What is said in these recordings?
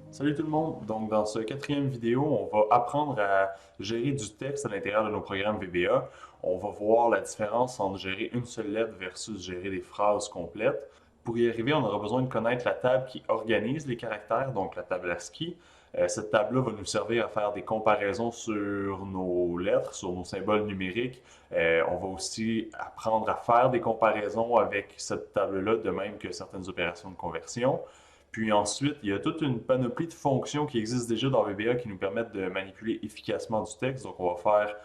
Salut tout le monde! Donc, dans ce quatrième vidéo, on va apprendre à gérer du texte à l'intérieur de nos programmes VBA. On va voir la différence entre gérer une seule lettre versus gérer des phrases complètes. Pour y arriver, on aura besoin de connaître la table qui organise les caractères, donc la table ASCII. Cette table-là va nous servir à faire des comparaisons sur nos lettres, sur nos symboles numériques. On va aussi apprendre à faire des comparaisons avec cette table-là, de même que certaines opérations de conversion. Puis ensuite, il y a toute une panoplie de fonctions qui existent déjà dans VBA qui nous permettent de manipuler efficacement du texte. Donc, on va faire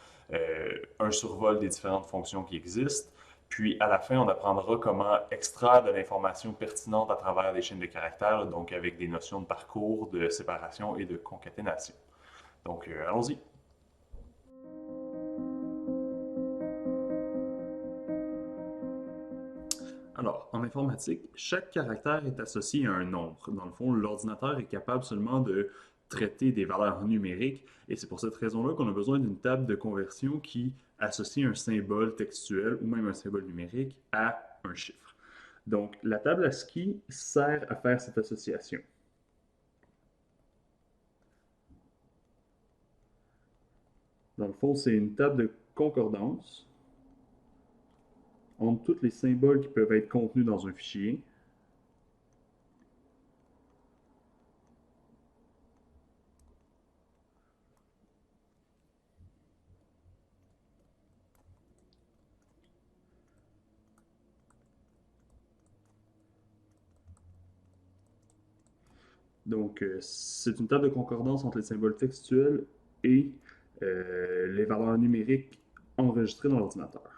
un survol des différentes fonctions qui existent. Puis, à la fin, on apprendra comment extraire de l'information pertinente à travers des chaînes de caractères, donc avec des notions de parcours, de séparation et de concaténation. Donc, allons-y. Alors, en informatique, chaque caractère est associé à un nombre. Dans le fond, l'ordinateur est capable seulement de traiter des valeurs numériques et c'est pour cette raison-là qu'on a besoin d'une table de conversion qui associe un symbole textuel ou même un symbole numérique à un chiffre. Donc, la table ASCII sert à faire cette association. Dans le fond, c'est une table de concordance entre tous les symboles qui peuvent être contenus dans un fichier. Donc, c'est une table de concordance entre les symboles textuels et les valeurs numériques enregistrées dans l'ordinateur.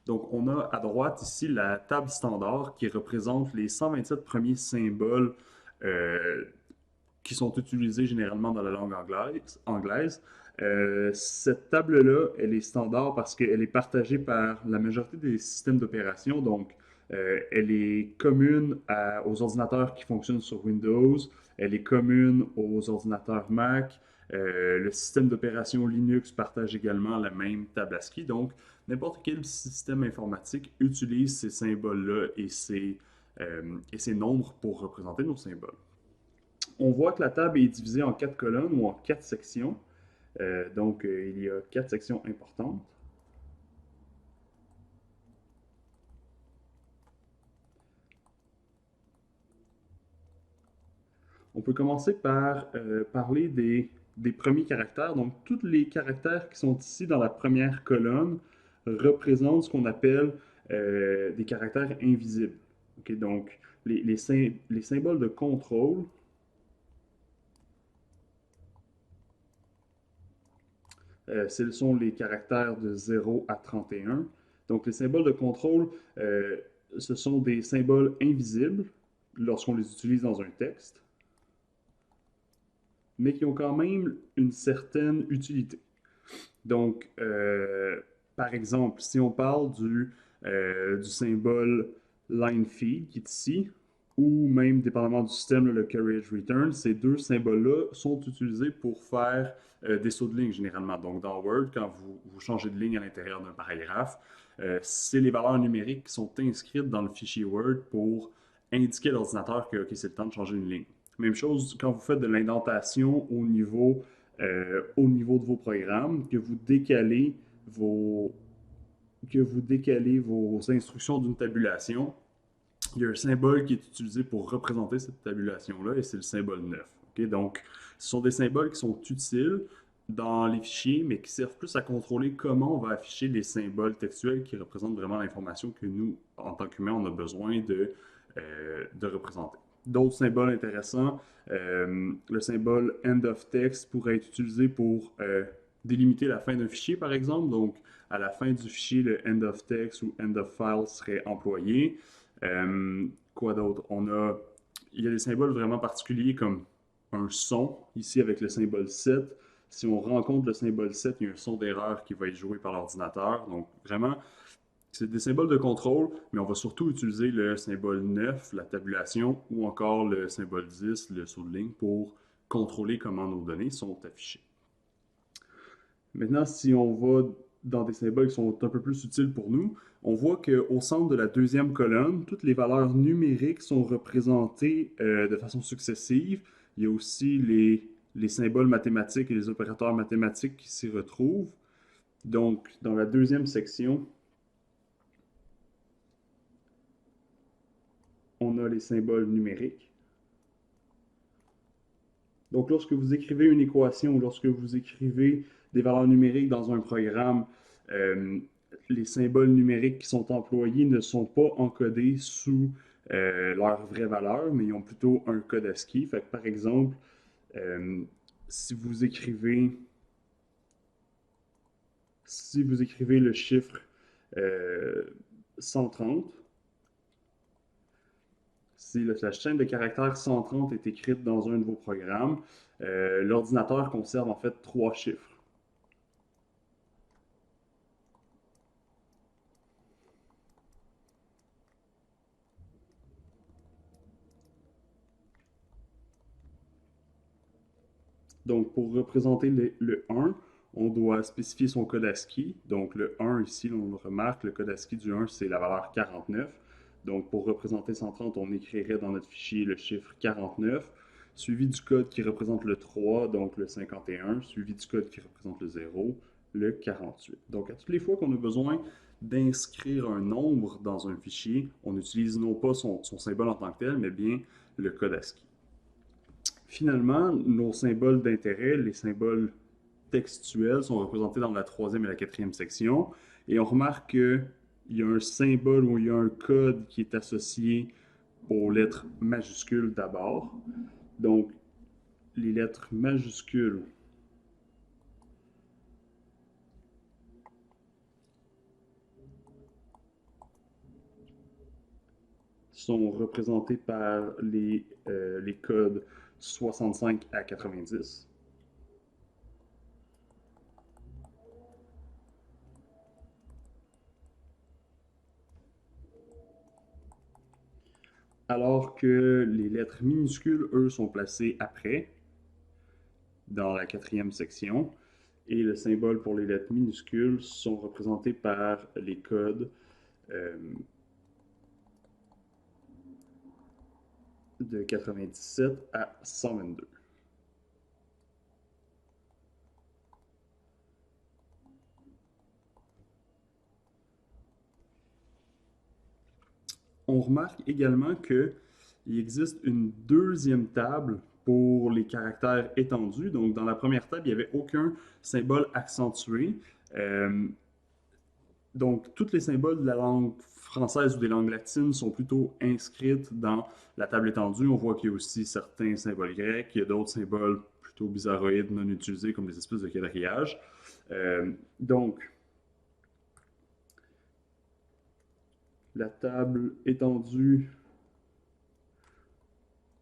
Donc, on a à droite ici la table standard qui représente les 127 premiers symboles euh, qui sont utilisés généralement dans la langue anglaise. Cette table-là, elle est standard parce qu'elle est partagée par la majorité des systèmes d'opération. Donc, elle est commune aux ordinateurs qui fonctionnent sur Windows. Elle est commune aux ordinateurs Mac. Le système d'opération Linux partage également la même table ASCII. Donc, n'importe quel système informatique utilise ces symboles-là et ces nombres pour représenter nos symboles. On voit que la table est divisée en 4 colonnes ou en 4 sections. Donc, il y a 4 sections importantes. On peut commencer par parler des premiers caractères. Donc, tous les caractères qui sont ici dans la première colonne représentent ce qu'on appelle des caractères invisibles. Okay, donc, les symboles de contrôle, ce sont les caractères de 0 à 31. Donc, les symboles de contrôle, ce sont des symboles invisibles lorsqu'on les utilise dans un texte, mais qui ont quand même une certaine utilité. Donc, par exemple, si on parle du symbole line feed qui est ici, ou même dépendamment du système, le carriage return, ces deux symboles-là sont utilisés pour faire des sauts de ligne généralement. Donc, dans Word, quand vous changez de ligne à l'intérieur d'un paragraphe, c'est les valeurs numériques qui sont inscrites dans le fichier Word pour indiquer à l'ordinateur que okay, c'est le temps de changer une ligne. Même chose quand vous faites de l'indentation au niveau de vos programmes, vos, que vous décalez vos instructions d'une tabulation. Il y a un symbole qui est utilisé pour représenter cette tabulation-là et c'est le symbole 9. Okay? Donc, ce sont des symboles qui sont utiles dans les fichiers, mais qui servent plus à contrôler comment on va afficher les symboles textuels qui représentent vraiment l'information que nous, en tant qu'humains, on a besoin de représenter. D'autres symboles intéressants, le symbole end of text pourrait être utilisé pour délimiter la fin d'un fichier, par exemple. Donc, à la fin du fichier, le end of text ou end of file serait employé. Quoi d'autre? Il y a des symboles vraiment particuliers comme un son, ici avec le symbole 7. Si on rencontre le symbole 7, il y a un son d'erreur qui va être joué par l'ordinateur. Donc, vraiment, C'est des symboles de contrôle, mais on va surtout utiliser le symbole 9, la tabulation, ou encore le symbole 10, le saut de ligne, pour contrôler comment nos données sont affichées. Maintenant, si on va dans des symboles qui sont un peu plus utiles pour nous, on voit qu'au centre de la deuxième colonne, toutes les valeurs numériques sont représentées de façon successive. Il y a aussi les symboles mathématiques et les opérateurs mathématiques qui s'y retrouvent. Donc, dans la deuxième section, on a les symboles numériques. Donc, lorsque vous écrivez une équation ou lorsque vous écrivez des valeurs numériques dans un programme, les symboles numériques qui sont employés ne sont pas encodés sous leur vraie valeur, mais ils ont plutôt un code ASCII. Fait que, par exemple, si vous écrivez le chiffre 130, si la chaîne de caractères 130 est écrite dans un de vos programmes, l'ordinateur conserve en fait 3 chiffres. Donc, pour représenter le 1, on doit spécifier son code ASCII. Donc, le 1 ici, on le remarque, le code ASCII du 1, c'est la valeur 49. Donc, pour représenter 130, on écrirait dans notre fichier le chiffre 49, suivi du code qui représente le 3, donc le 51, suivi du code qui représente le 0, le 48. Donc, à toutes les fois qu'on a besoin d'inscrire un nombre dans un fichier, on utilise non pas son symbole en tant que tel, mais bien le code ASCII. Finalement, nos symboles d'intérêt, les symboles textuels, sont représentés dans la troisième et la quatrième section. Et on remarque qu'il y a un symbole ou il y a un code qui est associé aux lettres majuscules d'abord. Donc, les lettres majuscules sont représentées par les codes 65 à 90. Alors que les lettres minuscules, eux, sont placées après, dans la quatrième section. Et le symbole pour les lettres minuscules sont représentés par les codes de 97 à 122. On remarque également qu'il existe une deuxième table pour les caractères étendus. Donc, dans la première table, il n'y avait aucun symbole accentué. Donc, tous les symboles de la langue française ou des langues latines sont plutôt inscrites dans la table étendue. On voit qu'il y a aussi certains symboles grecs, il y a d'autres symboles plutôt bizarroïdes non utilisés comme des espèces de quadrillages. Donc, la table étendue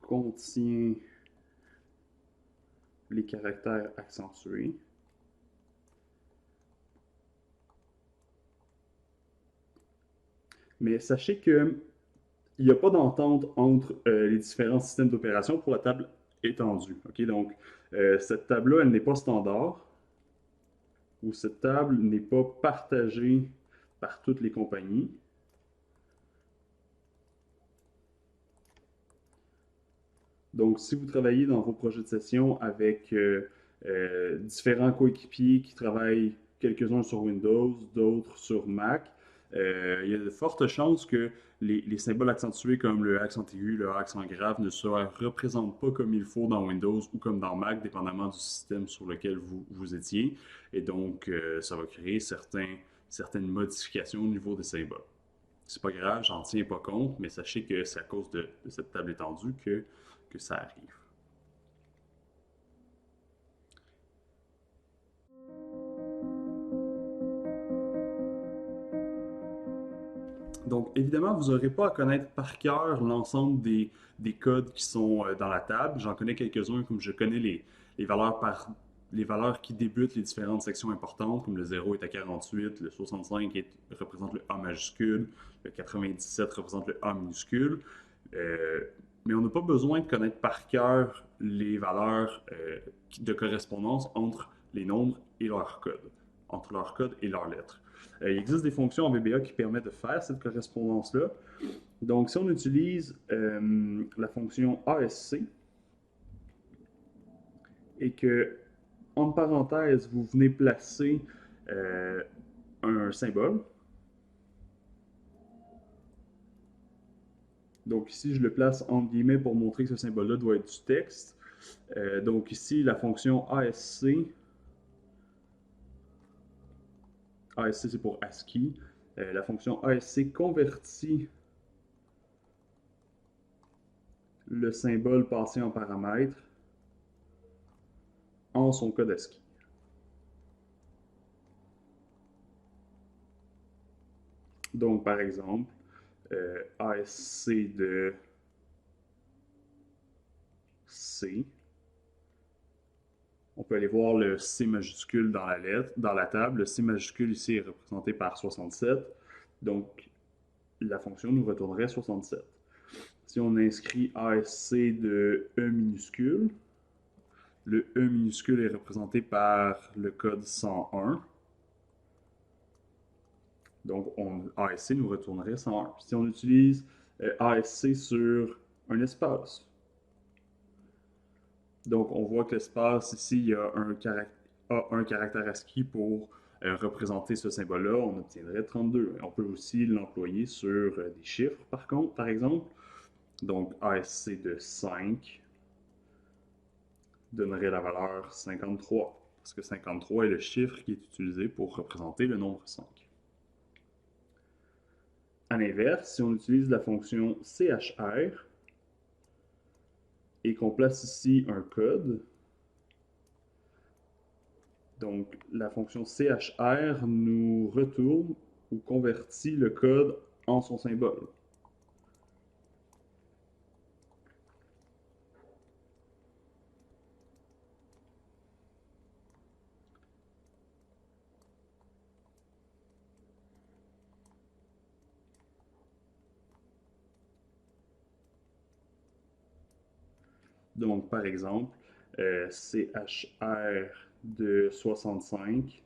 contient les caractères accentués. Mais sachez qu'il n'y a pas d'entente entre les différents systèmes d'opération pour la table étendue. Okay? Donc, cette table-là, elle n'est pas standard, ou cette table n'est pas partagée par toutes les compagnies. Donc, si vous travaillez dans vos projets de session avec différents coéquipiers qui travaillent quelques-uns sur Windows, d'autres sur Mac, il y a de fortes chances que les symboles accentués comme le accent aigu, le accent grave ne se représentent pas comme il faut dans Windows ou comme dans Mac, dépendamment du système sur lequel vous étiez. Et donc, ça va créer certaines modifications au niveau des symboles. C'est pas grave, j'en tiens pas compte, mais sachez que c'est à cause de cette table étendue que ça arrive. Donc, évidemment, vous n'aurez pas à connaître par cœur l'ensemble des codes qui sont dans la table. J'en connais quelques-uns, comme je connais les valeurs par les valeurs qui débutent les différentes sections importantes, comme le 0 est à 48, le 65 représente le A majuscule, le 97 représente le A minuscule. Euh, mais on n'a pas besoin de connaître par cœur les valeurs de correspondance entre les nombres et leur code, entre leur code et leurs lettres. Il existe des fonctions en VBA qui permettent de faire cette correspondance-là. Donc, si on utilise la fonction ASC et que, en parenthèse, vous venez placer un symbole, donc ici, je le place entre guillemets pour montrer que ce symbole-là doit être du texte. Donc ici, la fonction ASC, ASC c'est pour ASCII, la fonction ASC convertit le symbole passé en paramètre en son code ASCII. Donc par exemple, ASC de C. On peut aller voir le C majuscule dans la lettre, dans la table. Le C majuscule ici est représenté par 67. Donc, la fonction nous retournerait 67. Si on inscrit ASC de E minuscule, le E minuscule est représenté par le code 101. Donc, ASC nous retournerait 101. Si on utilise ASC sur un espace, donc on voit que l'espace ici, il y a un caractère ASCII pour représenter ce symbole-là, on obtiendrait 32. On peut aussi l'employer sur des chiffres, par exemple. Donc, ASC de 5 donnerait la valeur 53, parce que 53 est le chiffre qui est utilisé pour représenter le nombre 5. À l'inverse, si on utilise la fonction CHR et qu'on place ici un code, donc la fonction CHR nous retourne ou convertit le code en son symbole. Donc, par exemple, CHR de 65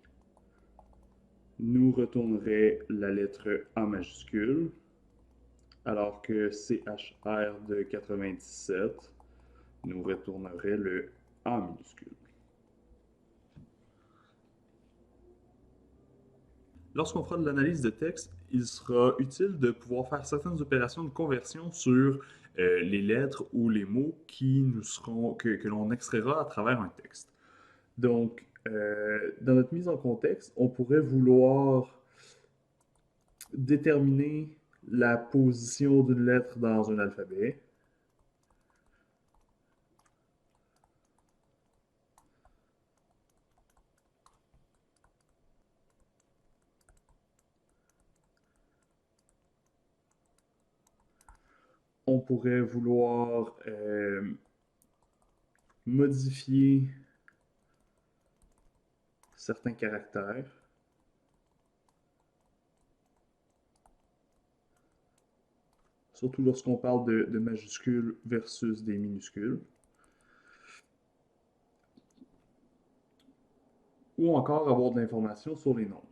nous retournerait la lettre A majuscule, alors que CHR de 97 nous retournerait le A minuscule. Lorsqu'on fera de l'analyse de texte, il sera utile de pouvoir faire certaines opérations de conversion sur les lettres ou les mots que l'on extraira à travers un texte. Donc, dans notre mise en contexte, on pourrait vouloir déterminer la position d'une lettre dans un alphabet. On pourrait vouloir modifier certains caractères. Surtout lorsqu'on parle de majuscules versus des minuscules. Ou encore avoir de l'information sur les nombres.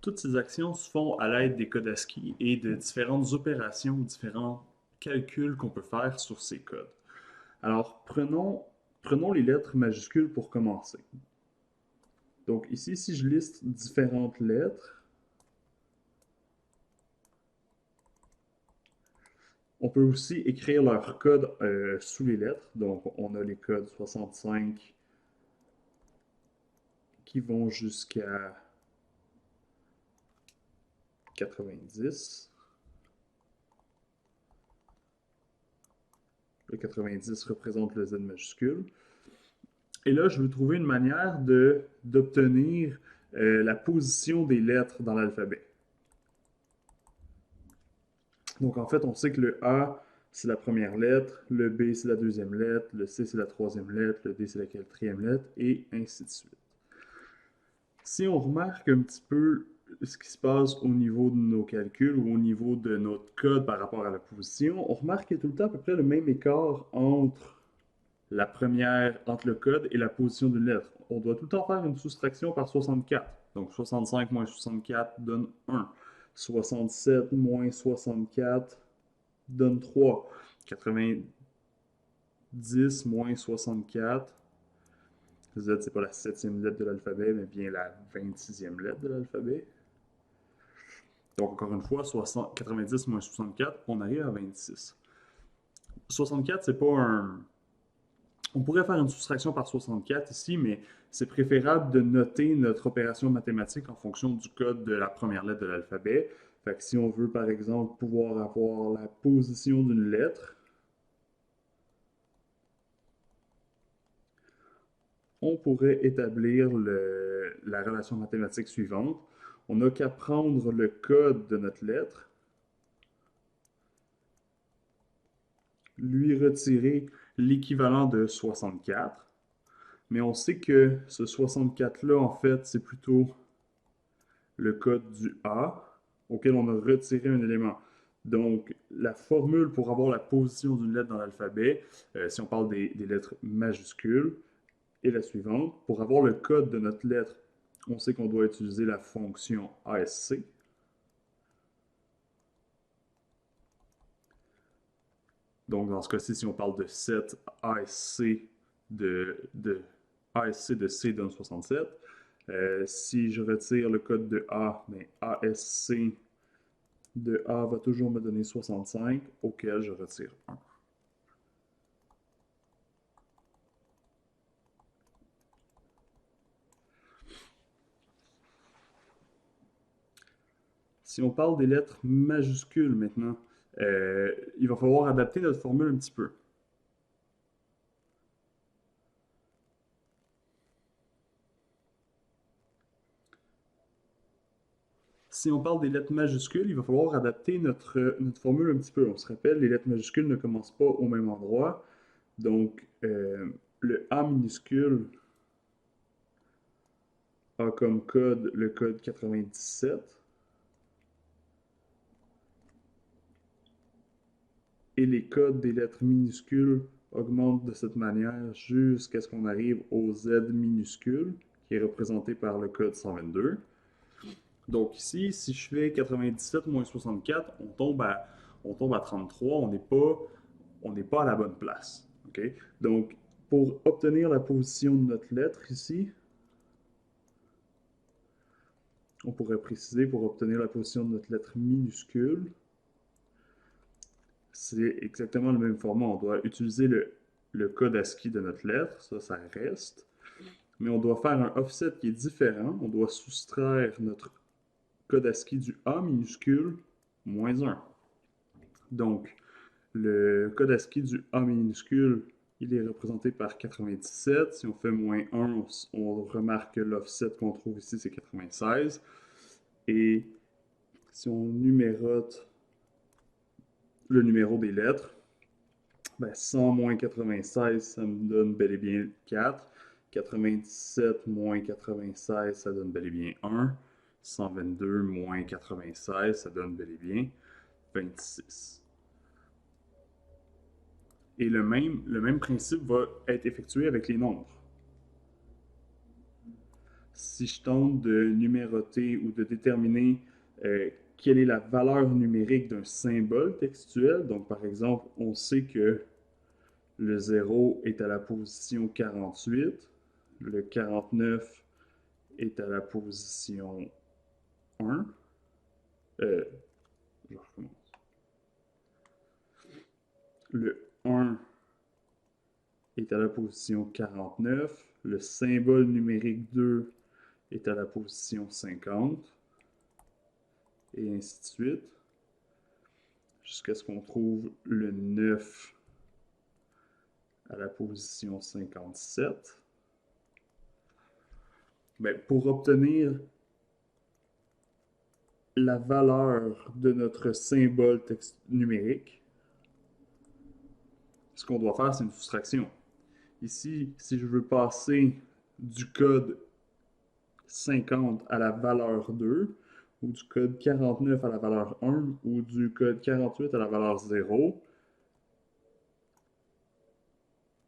Toutes ces actions se font à l'aide des codes ASCII et de différentes opérations, différents calculs qu'on peut faire sur ces codes. Alors, prenons les lettres majuscules pour commencer. Donc ici, si je liste différentes lettres, on peut aussi écrire leur code sous les lettres. Donc on a les codes 65 qui vont jusqu'à 90. Le 90 représente le Z majuscule. Et là, je veux trouver une manière d'obtenir la position des lettres dans l'alphabet. Donc en fait, on sait que le A, c'est la première lettre, le B, c'est la deuxième lettre, le C, c'est la troisième lettre, le D, c'est la quatrième lettre, et ainsi de suite. Si on remarque un petit peu ce qui se passe au niveau de nos calculs ou au niveau de notre code par rapport à la position, on remarque qu'il y a tout le temps à peu près le même écart entre le code et la position d'une lettre. On doit tout le temps faire une soustraction par 64. Donc 65 moins 64 donne 1. 67 moins 64 donne 3. 90 moins 64. Z, c'est pas la 7e lettre de l'alphabet, mais bien la 26e lettre de l'alphabet. Donc, encore une fois, 90 moins 64, on arrive à 26. 64, c'est pas un. On pourrait faire une soustraction par 64 ici, mais c'est préférable de noter notre opération mathématique en fonction du code de la première lettre de l'alphabet. Fait que si on veut, par exemple, pouvoir avoir la position d'une lettre, on pourrait établir la relation mathématique suivante. On n'a qu'à prendre le code de notre lettre, lui retirer l'équivalent de 64, mais on sait que ce 64-là, en fait, c'est plutôt le code du A, auquel on a retiré un élément. Donc, la formule pour avoir la position d'une lettre dans l'alphabet, si on parle des lettres majuscules, est la suivante. Pour avoir le code de notre lettre, on sait qu'on doit utiliser la fonction ASC. Donc, dans ce cas-ci, si on parle de 7, ASC ASC de C donne 67. Si je retire le code de A, mais ASC de A va toujours me donner 65, auquel je retire 1. Si on parle des lettres majuscules maintenant, il va falloir adapter notre formule un petit peu. Si on parle des lettres majuscules, il va falloir adapter notre formule un petit peu. On se rappelle, les lettres majuscules ne commencent pas au même endroit. Donc, le A minuscule a comme code le code 97. Et les codes des lettres minuscules augmentent de cette manière jusqu'à ce qu'on arrive au Z minuscule, qui est représenté par le code 122. Donc ici, si je fais 97 moins 64, on tombe à 33, on n'est pas à la bonne place. Okay? Donc, pour obtenir la position de notre lettre ici, on pourrait préciser pour obtenir la position de notre lettre minuscule, c'est exactement le même format. On doit utiliser le code ASCII de notre lettre, ça reste. Mais on doit faire un offset qui est différent. On doit soustraire notre code ASCII du A minuscule moins 1. Donc, le code ASCII du A minuscule, il est représenté par 97. Si on fait moins 1, on remarque que l'offset qu'on trouve ici, c'est 96. Et si on numérote le numéro des lettres, 100 moins 96, ça me donne bel et bien 4. 97 moins 96, ça donne bel et bien 1. 122 moins 96, ça donne bel et bien 26. Et le même principe va être effectué avec les nombres. Si je tente de numéroter ou de déterminer quelle est la valeur numérique d'un symbole textuel, donc par exemple, on sait que le 0 est à la position 48, le 49 est à la position 1. Je recommence. Le 1 est à la position 49, le symbole numérique 2 est à la position 50, et ainsi de suite, jusqu'à ce qu'on trouve le 9 à la position 57. Ben, pour obtenir la valeur de notre symbole texte numérique, ce qu'on doit faire, c'est une soustraction. Ici, si je veux passer du code 50 à la valeur 2, ou du code 49 à la valeur 1, ou du code 48 à la valeur 0,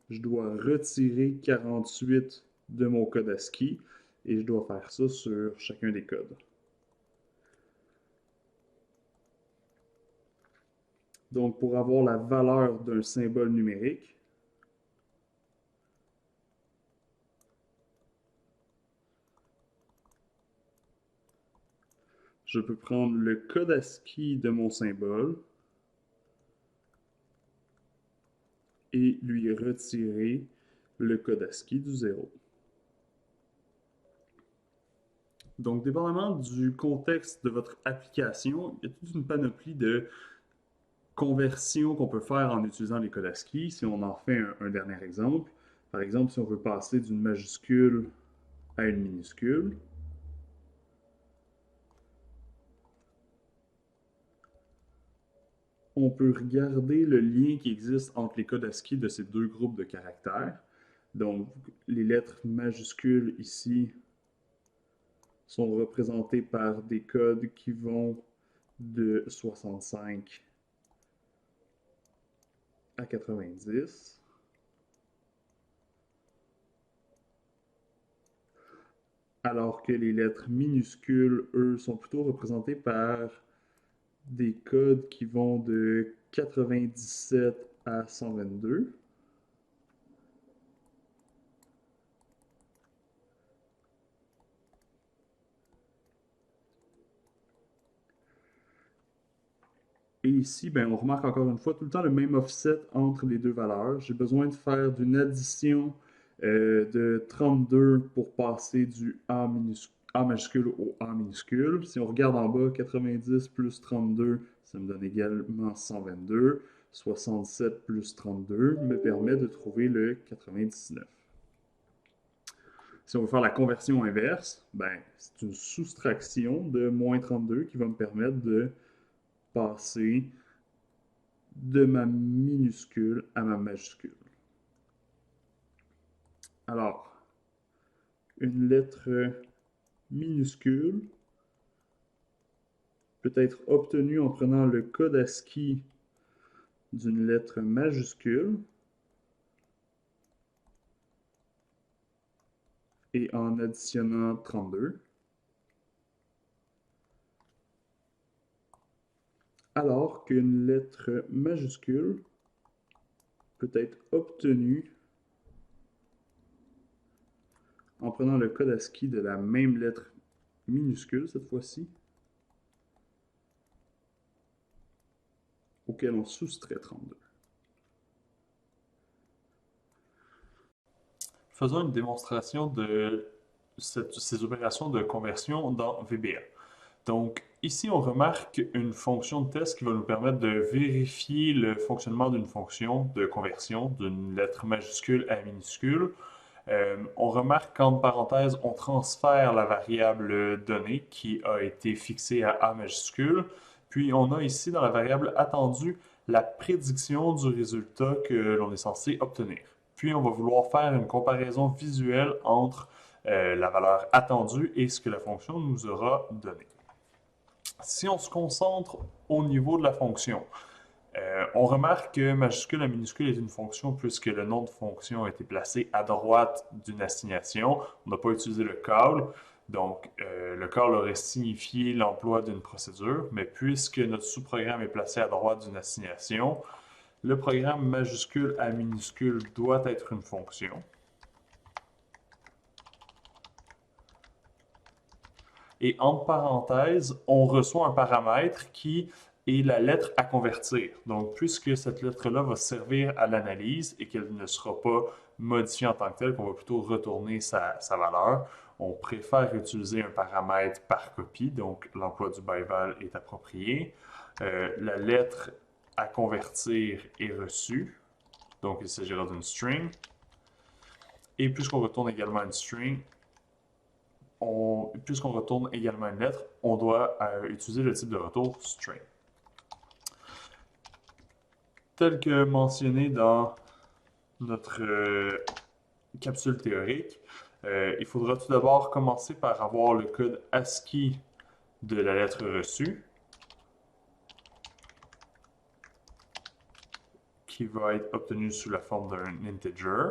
je dois retirer 48 de mon code ASCII et je dois faire ça sur chacun des codes. Donc, pour avoir la valeur d'un symbole numérique, je peux prendre le code ASCII de mon symbole et lui retirer le code ASCII du 0. Donc, dépendamment du contexte de votre application, il y a toute une panoplie de conversions qu'on peut faire en utilisant les codes ASCII. Si on en fait un dernier exemple, par exemple, si on veut passer d'une majuscule à une minuscule, on peut regarder le lien qui existe entre les codes ASCII de ces deux groupes de caractères. Donc, les lettres majuscules ici sont représentées par des codes qui vont de 65 à 90. Alors que les lettres minuscules, eux, sont plutôt représentées par des codes qui vont de 97 à 122. Et ici, ben, on remarque encore une fois tout le temps le même offset entre les deux valeurs. J'ai besoin de faire d'une addition de 32 pour passer du A majuscule au A minuscule. Si on regarde en bas, 90 plus 32, ça me donne également 122. 67 plus 32 me permet de trouver le 99. Si on veut faire la conversion inverse, ben, c'est une soustraction de moins 32 qui va me permettre de passer de ma minuscule à ma majuscule. Alors, une lettre minuscule peut être obtenue en prenant le code ASCII d'une lettre majuscule et en additionnant 32. Alors qu'une lettre majuscule peut être obtenue en prenant le code ASCII de la même lettre minuscule cette fois-ci, auquel on soustrait 32. Faisons une démonstration de ces opérations de conversion dans VBA. Donc, ici, on remarque une fonction de test qui va nous permettre de vérifier le fonctionnement d'une fonction de conversion d'une lettre majuscule à minuscule. On remarque qu'en parenthèse, on transfère la variable donnée qui a été fixée à A majuscule. Puis, on a ici dans la variable attendue la prédiction du résultat que l'on est censé obtenir. Puis, on va vouloir faire une comparaison visuelle entre la valeur attendue et ce que la fonction nous aura donné. Si on se concentre au niveau de la fonction, on remarque que majuscule à minuscule est une fonction puisque le nom de fonction a été placé à droite d'une assignation. On n'a pas utilisé le call. Donc, le call aurait signifié l'emploi d'une procédure, mais puisque notre sous-programme est placé à droite d'une assignation, le programme majuscule à minuscule doit être une fonction. Et entre parenthèses, on reçoit un paramètre qui est la lettre à convertir. Donc, puisque cette lettre-là va servir à l'analyse et qu'elle ne sera pas modifiée en tant que telle, qu'on va plutôt retourner sa valeur, on préfère utiliser un paramètre par copie, donc l'emploi du byval est approprié. La lettre à convertir est reçue. Donc, il s'agira d'une string. Et puisqu'on retourne également une string, puisqu'on retourne également une lettre, on doit utiliser le type de retour string. Tel que mentionné dans notre capsule théorique, il faudra tout d'abord commencer par avoir le code ASCII de la lettre reçue, qui va être obtenu sous la forme d'un integer.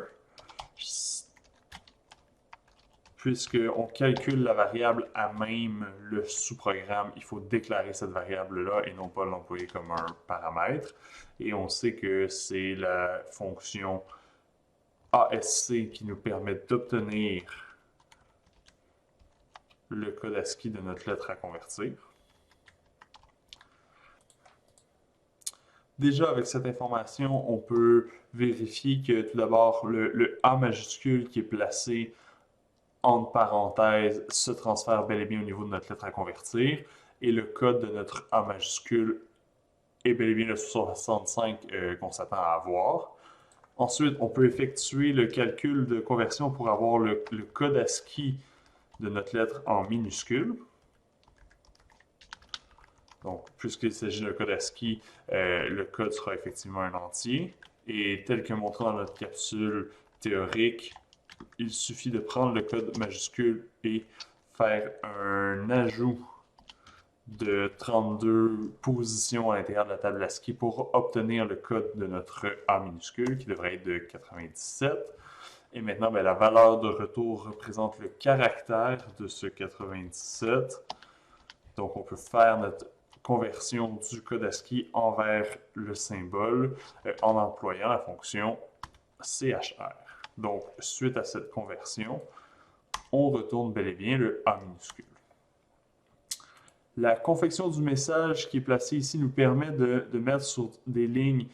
Puisqu'on calcule la variable à même le sous-programme, il faut déclarer cette variable-là et non pas l'employer comme un paramètre. Et on sait que c'est la fonction ASC qui nous permet d'obtenir le code ASCII de notre lettre à convertir. Déjà, avec cette information, on peut vérifier que tout d'abord, le A majuscule qui est placé entre parenthèses se transfère bel et bien au niveau de notre lettre à convertir et le code de notre A majuscule est bel et bien le 65 qu'on s'attend à avoir. Ensuite, on peut effectuer le calcul de conversion pour avoir le code ASCII de notre lettre en minuscule. Donc, puisqu'il s'agit d'un code ASCII, le code sera effectivement un entier. Et tel que montré dans notre capsule théorique, il suffit de prendre le code majuscule et faire un ajout de 32 positions à l'intérieur de la table ASCII pour obtenir le code de notre A minuscule qui devrait être de 97. Et maintenant, la valeur de retour représente le caractère de ce 97. Donc, on peut faire notre conversion du code ASCII envers le symbole en employant la fonction CHR. Donc, suite à cette conversion, on retourne bel et bien le A minuscule. La confection du message qui est placé ici nous permet de mettre sur des lignes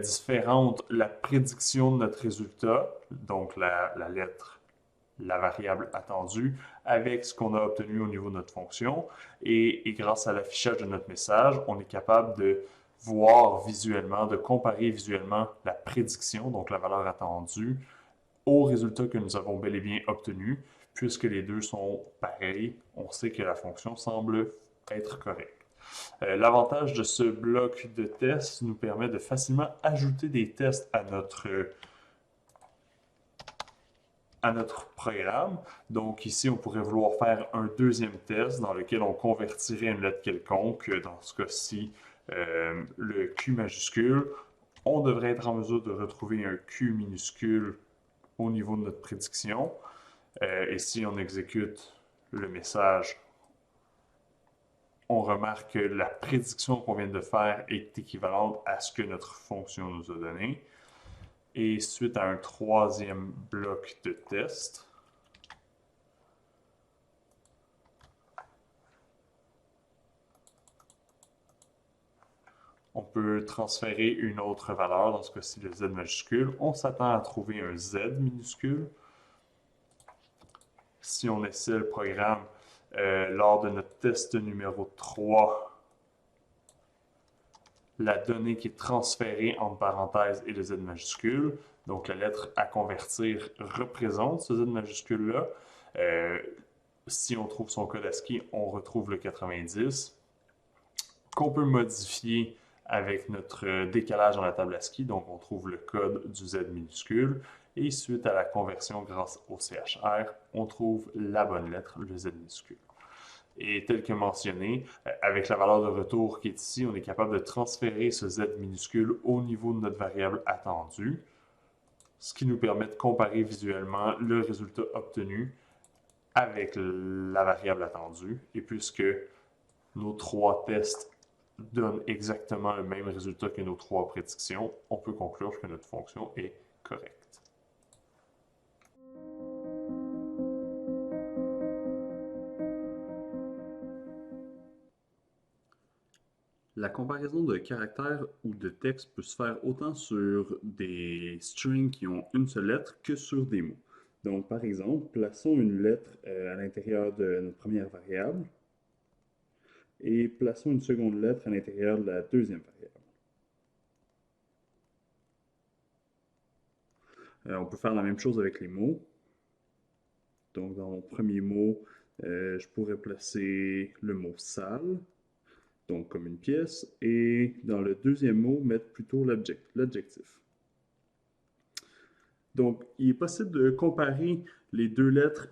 différentes la prédiction de notre résultat, donc la lettre, la variable attendue, avec ce qu'on a obtenu au niveau de notre fonction. Et grâce à l'affichage de notre message, on est capable de voir visuellement, de comparer visuellement la prédiction, donc la valeur attendue, au résultat que nous avons bel et bien obtenu. Puisque les deux sont pareils, on sait que la fonction semble être correcte. L'avantage de ce bloc de tests nous permet de facilement ajouter des tests à notre programme. Donc ici, on pourrait vouloir faire un deuxième test dans lequel on convertirait une lettre quelconque, dans ce cas-ci, le Q majuscule. On devrait être en mesure de retrouver un Q minuscule au niveau de notre prédiction. Et si on exécute le message, on remarque que la prédiction qu'on vient de faire est équivalente à ce que notre fonction nous a donné. Et suite à un troisième bloc de test, on peut transférer une autre valeur, dans ce cas-ci le Z majuscule. On s'attend à trouver un Z minuscule. Si on essaie le programme lors de notre test numéro 3, la donnée qui est transférée entre parenthèses et le Z majuscule, donc la lettre à convertir représente ce Z majuscule-là. Si on trouve son code ASCII, on retrouve le 90, qu'on peut modifier avec notre décalage dans la table ASCII, donc on trouve le code du Z minuscule, et suite à la conversion grâce au CHR, on trouve la bonne lettre, le Z minuscule. Et tel que mentionné, avec la valeur de retour qui est ici, on est capable de transférer ce Z minuscule au niveau de notre variable attendue, ce qui nous permet de comparer visuellement le résultat obtenu avec la variable attendue. Et puisque nos trois tests donnent exactement le même résultat que nos trois prédictions, on peut conclure que notre fonction est correcte. La comparaison de caractères ou de textes peut se faire autant sur des strings qui ont une seule lettre que sur des mots. Donc, par exemple, plaçons une lettre à l'intérieur de notre première variable et plaçons une seconde lettre à l'intérieur de la deuxième variable. On peut faire la même chose avec les mots. Donc, dans mon premier mot, je pourrais placer le mot salle, donc comme une pièce, et dans le deuxième mot, mettre plutôt l'adjectif. Donc, il est possible de comparer les deux lettres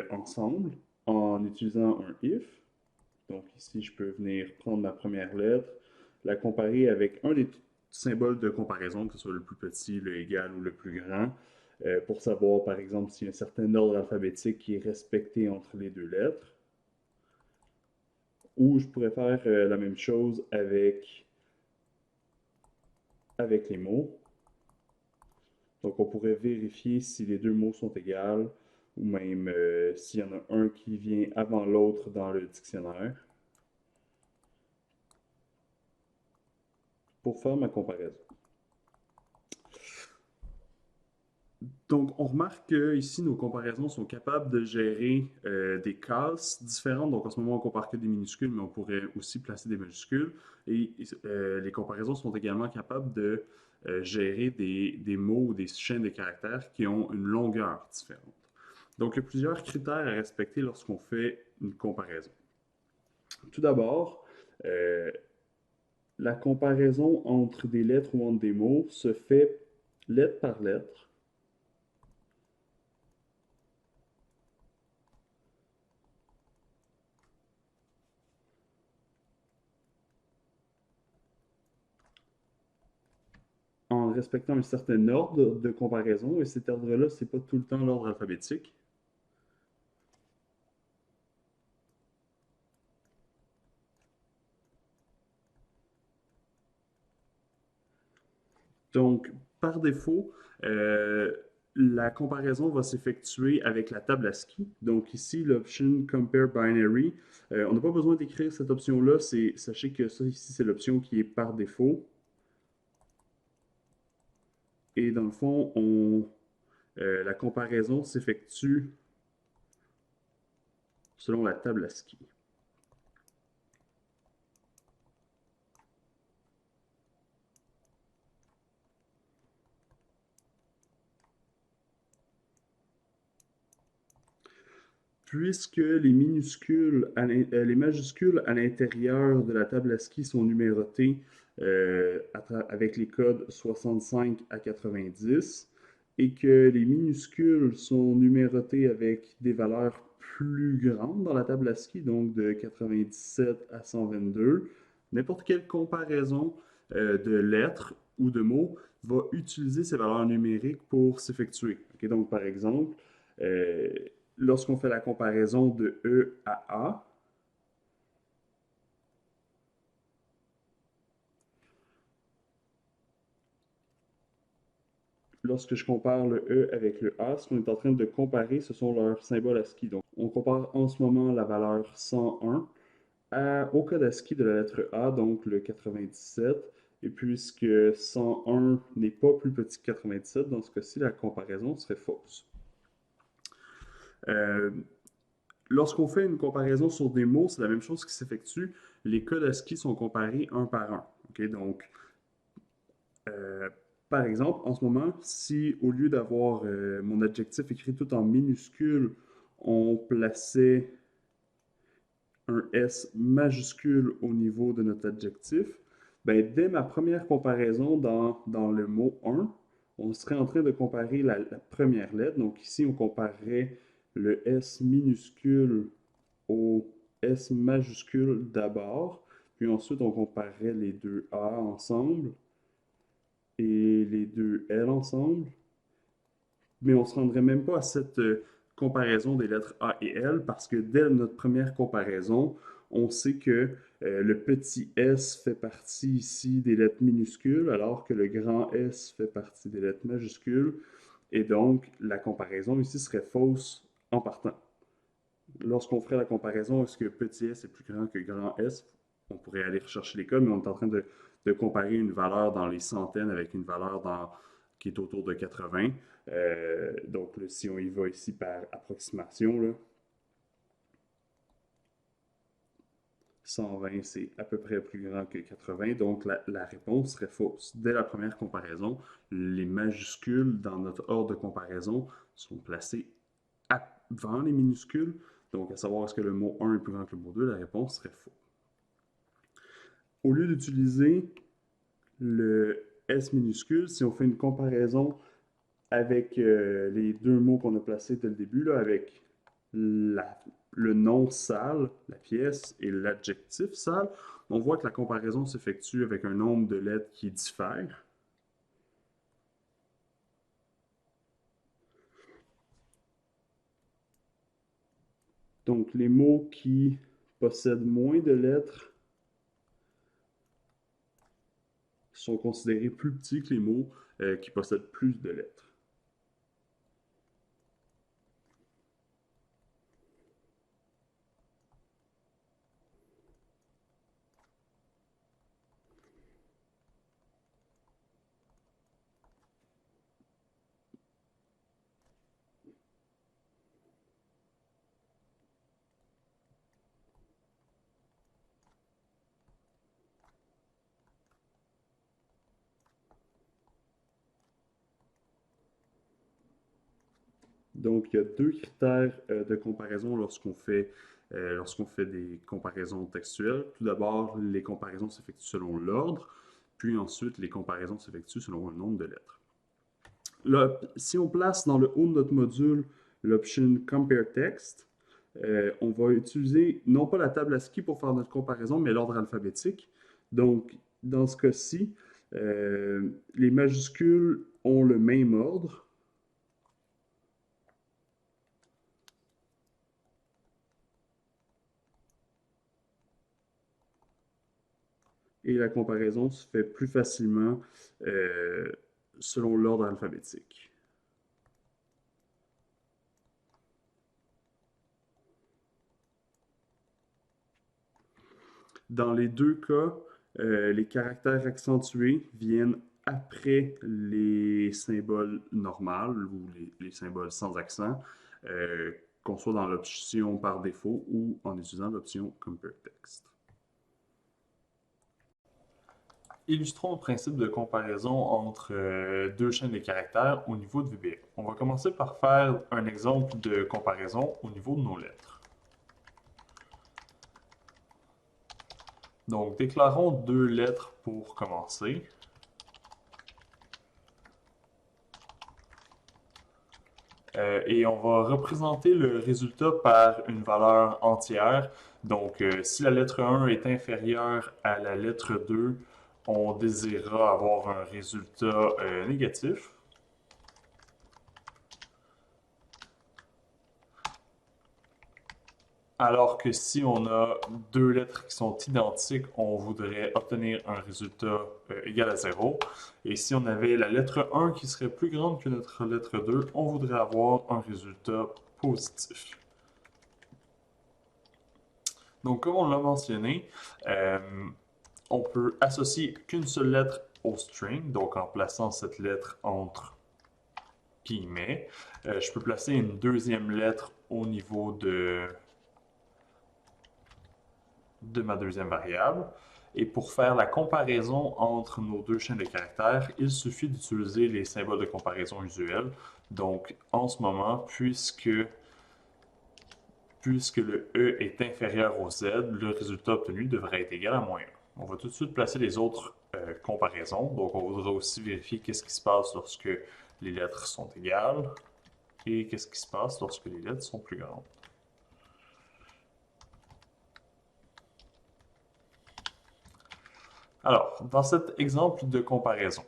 ensemble en utilisant un if. Donc, ici, je peux venir prendre ma première lettre, la comparer avec un des symboles de comparaison, que ce soit le plus petit, le égal ou le plus grand, pour savoir, par exemple, s'il y a un certain ordre alphabétique qui est respecté entre les deux lettres. Ou je pourrais faire la même chose avec les mots. Donc, on pourrait vérifier si les deux mots sont égaux ou même s'il y en a un qui vient avant l'autre dans le dictionnaire pour faire ma comparaison. Donc, on remarque que ici, nos comparaisons sont capables de gérer des cases différentes. Donc, en ce moment, on compare que des minuscules, mais on pourrait aussi placer des majuscules. Et les comparaisons sont également capables de gérer des mots ou des chaînes de caractères qui ont une longueur différente. Donc, il y a plusieurs critères à respecter lorsqu'on fait une comparaison. Tout d'abord, euh, la comparaison entre des lettres ou entre des mots se fait lettre par lettre. En respectant un certain ordre de comparaison, et cet ordre-là, c'est pas tout le temps l'ordre alphabétique. Donc, par défaut, la comparaison va s'effectuer avec la table ASCII. Donc ici, l'option Compare Binary, on n'a pas besoin d'écrire cette option-là. Sachez que ça ici, c'est l'option qui est par défaut. Et dans le fond, la comparaison s'effectue selon la table ASCII. Puisque les majuscules à l'intérieur de la table ASCII sont numérotées avec les codes 65 à 90 et que les minuscules sont numérotés avec des valeurs plus grandes dans la table ASCII, donc de 97 à 122, n'importe quelle comparaison de lettres ou de mots va utiliser ces valeurs numériques pour s'effectuer. Okay, donc, par exemple, euh, lorsqu'on fait la comparaison de E à A, lorsque je compare le E avec le A, ce qu'on est en train de comparer, ce sont leurs symboles ASCII. Donc, on compare en ce moment la valeur 101 au code ASCII de la lettre A, donc le 97. Et puisque 101 n'est pas plus petit que 97, dans ce cas-ci, la comparaison serait fausse. Euh, Lorsqu'on fait une comparaison sur des mots, c'est la même chose qui s'effectue. Les codes ASCII sont comparés un par un. Okay? Donc, Euh, par exemple, en ce moment, si au lieu d'avoir mon adjectif écrit tout en minuscule, on plaçait un S majuscule au niveau de notre adjectif, ben, dès ma première comparaison dans le mot 1, on serait en train de comparer la première lettre. Donc ici, on comparerait le S minuscule au S majuscule d'abord, puis ensuite on comparerait les deux A ensemble et les deux L ensemble, mais on ne se rendrait même pas à cette comparaison des lettres A et L parce que dès notre première comparaison, on sait que le petit s fait partie ici des lettres minuscules alors que le grand S fait partie des lettres majuscules et donc la comparaison ici serait fausse en partant. Lorsqu'on ferait la comparaison, est-ce que petit s est plus grand que grand S? On pourrait aller rechercher les codes, mais on est en train de comparer une valeur dans les centaines avec une valeur qui est autour de 80. Donc, là, si on y va ici par approximation, là, 120, c'est à peu près plus grand que 80, donc la réponse serait fausse. Dès la première comparaison, les majuscules dans notre ordre de comparaison sont placés avant les minuscules. Donc, à savoir est-ce que le mot 1 est plus grand que le mot 2, la réponse serait faux. Au lieu d'utiliser le S minuscule, si on fait une comparaison avec les deux mots qu'on a placés dès le début, là, avec le nom salle, la pièce, et l'adjectif salle, on voit que la comparaison s'effectue avec un nombre de lettres qui diffère. Donc, les mots qui possèdent moins de lettres sont considérés plus petits que les mots qui possèdent plus de lettres. Donc, il y a deux critères de comparaison lorsqu'on fait des comparaisons textuelles. Tout d'abord, les comparaisons s'effectuent selon l'ordre, puis ensuite, les comparaisons s'effectuent selon un nombre de lettres. Là, si on place dans le haut de notre module l'option Compare Text, on va utiliser non pas la table ASCII pour faire notre comparaison, mais l'ordre alphabétique. Donc, dans ce cas-ci, les majuscules ont le même ordre. Et la comparaison se fait plus facilement selon l'ordre alphabétique. Dans les deux cas, les caractères accentués viennent après les symboles normaux ou les symboles sans accent, qu'on soit dans l'option par défaut ou en utilisant l'option Compare Text. Illustrons le principe de comparaison entre deux chaînes de caractères au niveau de VBA. On va commencer par faire un exemple de comparaison au niveau de nos lettres. Donc, déclarons deux lettres pour commencer. Et on va représenter le résultat par une valeur entière. Donc, si la lettre 1 est inférieure à la lettre 2, on désirera avoir un résultat négatif. Alors que si on a deux lettres qui sont identiques, on voudrait obtenir un résultat égal à 0. Et si on avait la lettre 1 qui serait plus grande que notre lettre 2, on voudrait avoir un résultat positif. Donc, comme on l'a mentionné, on peut associer qu'une seule lettre au string, donc en plaçant cette lettre entre guillemets. Je peux placer une deuxième lettre au niveau de ma deuxième variable. Et pour faire la comparaison entre nos deux chaînes de caractères, il suffit d'utiliser les symboles de comparaison usuels. Donc, en ce moment, puisque le E est inférieur au Z, le résultat obtenu devrait être égal à moins 1. On va tout de suite placer les autres comparaisons. Donc, on voudra aussi vérifier qu'est-ce qui se passe lorsque les lettres sont égales et qu'est-ce qui se passe lorsque les lettres sont plus grandes. Alors, dans cet exemple de comparaison,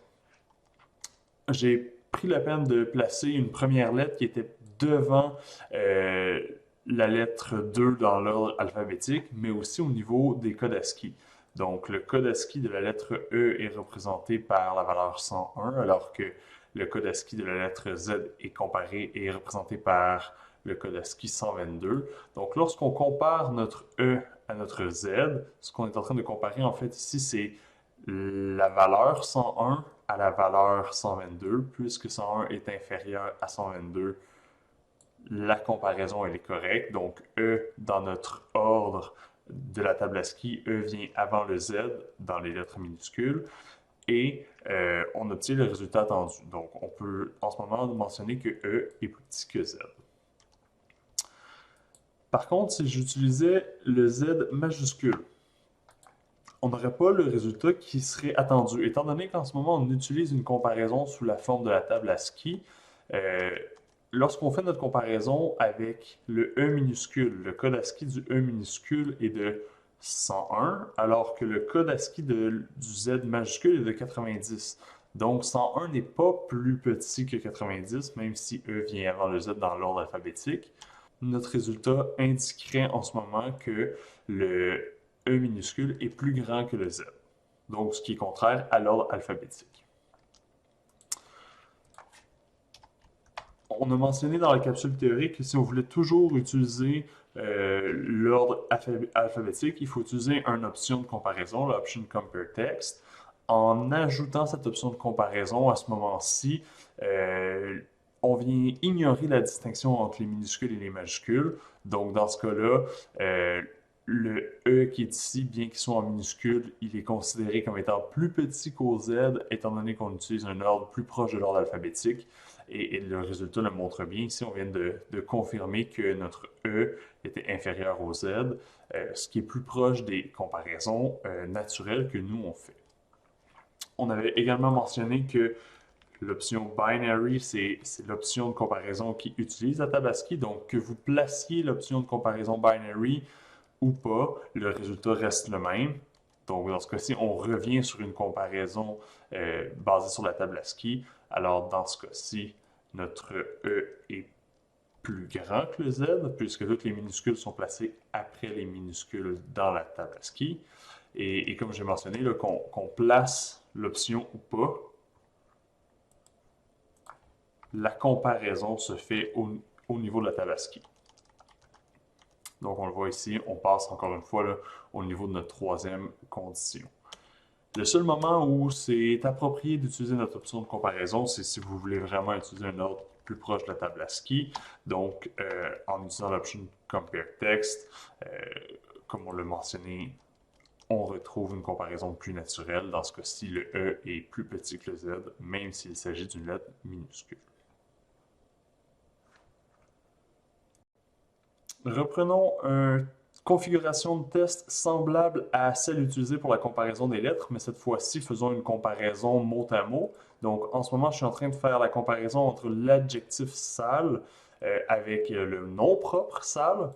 j'ai pris la peine de placer une première lettre qui était devant la lettre 2 dans l'ordre alphabétique, mais aussi au niveau des codes ASCII. Donc, le code ASCII de la lettre E est représenté par la valeur 101, alors que le code ASCII de la lettre Z est représenté par le code ASCII 122. Donc, lorsqu'on compare notre E à notre Z, ce qu'on est en train de comparer en fait ici, c'est la valeur 101 à la valeur 122. Puisque 101 est inférieur à 122, la comparaison elle est correcte. Donc E dans notre ordre de la table ASCII, E vient avant le Z dans les lettres minuscules, et on obtient le résultat attendu. Donc, on peut en ce moment mentionner que E est plus petit que Z. Par contre, si j'utilisais le Z majuscule, on n'aurait pas le résultat qui serait attendu. Étant donné qu'en ce moment, on utilise une comparaison sous la forme de la table ASCII, euh, lorsqu'on fait notre comparaison avec le E minuscule, le code ASCII du E minuscule est de 101, alors que le code ASCII du Z majuscule est de 90. Donc 101 n'est pas plus petit que 90, même si E vient avant le Z dans l'ordre alphabétique. Notre résultat indiquerait en ce moment que le E minuscule est plus grand que le Z. Donc, ce qui est contraire à l'ordre alphabétique. On a mentionné dans la capsule théorique que si on voulait toujours utiliser l'ordre alphabétique, il faut utiliser une option de comparaison, l'option Compare Text. En ajoutant cette option de comparaison, à ce moment-ci, on vient ignorer la distinction entre les minuscules et les majuscules. Donc, dans ce cas-là, le E qui est ici, bien qu'il soit en minuscule, il est considéré comme étant plus petit qu'au Z, étant donné qu'on utilise un ordre plus proche de l'ordre alphabétique. Et le résultat le montre bien. Ici, on vient de confirmer que notre E était inférieur au Z, ce qui est plus proche des comparaisons naturelles que nous, on fait. On avait également mentionné que l'option binary, c'est l'option de comparaison qui utilise la table ASCII. Donc, que vous placiez l'option de comparaison binary ou pas, le résultat reste le même. Donc, dans ce cas-ci, on revient sur une comparaison basée sur la table ASCII. Alors, dans ce cas-ci, notre E est plus grand que le Z, puisque toutes les minuscules sont placées après les minuscules dans la table ASCII. Et comme j'ai mentionné, qu'on place l'option ou pas, la comparaison se fait au niveau de la table ASCII. Donc, on le voit ici, on passe encore une fois là, au niveau de notre troisième condition. Le seul moment où c'est approprié d'utiliser notre option de comparaison, c'est si vous voulez vraiment utiliser un ordre plus proche de la table ASCII. Donc, en utilisant l'option Compare Text, comme on l'a mentionné, on retrouve une comparaison plus naturelle. Dans ce cas-ci, le E est plus petit que le Z, même s'il s'agit d'une lettre minuscule. Reprenons une configuration de test semblable à celle utilisée pour la comparaison des lettres, mais cette fois-ci, faisons une comparaison mot à mot. Donc, en ce moment, je suis en train de faire la comparaison entre l'adjectif sale avec le nom propre sale.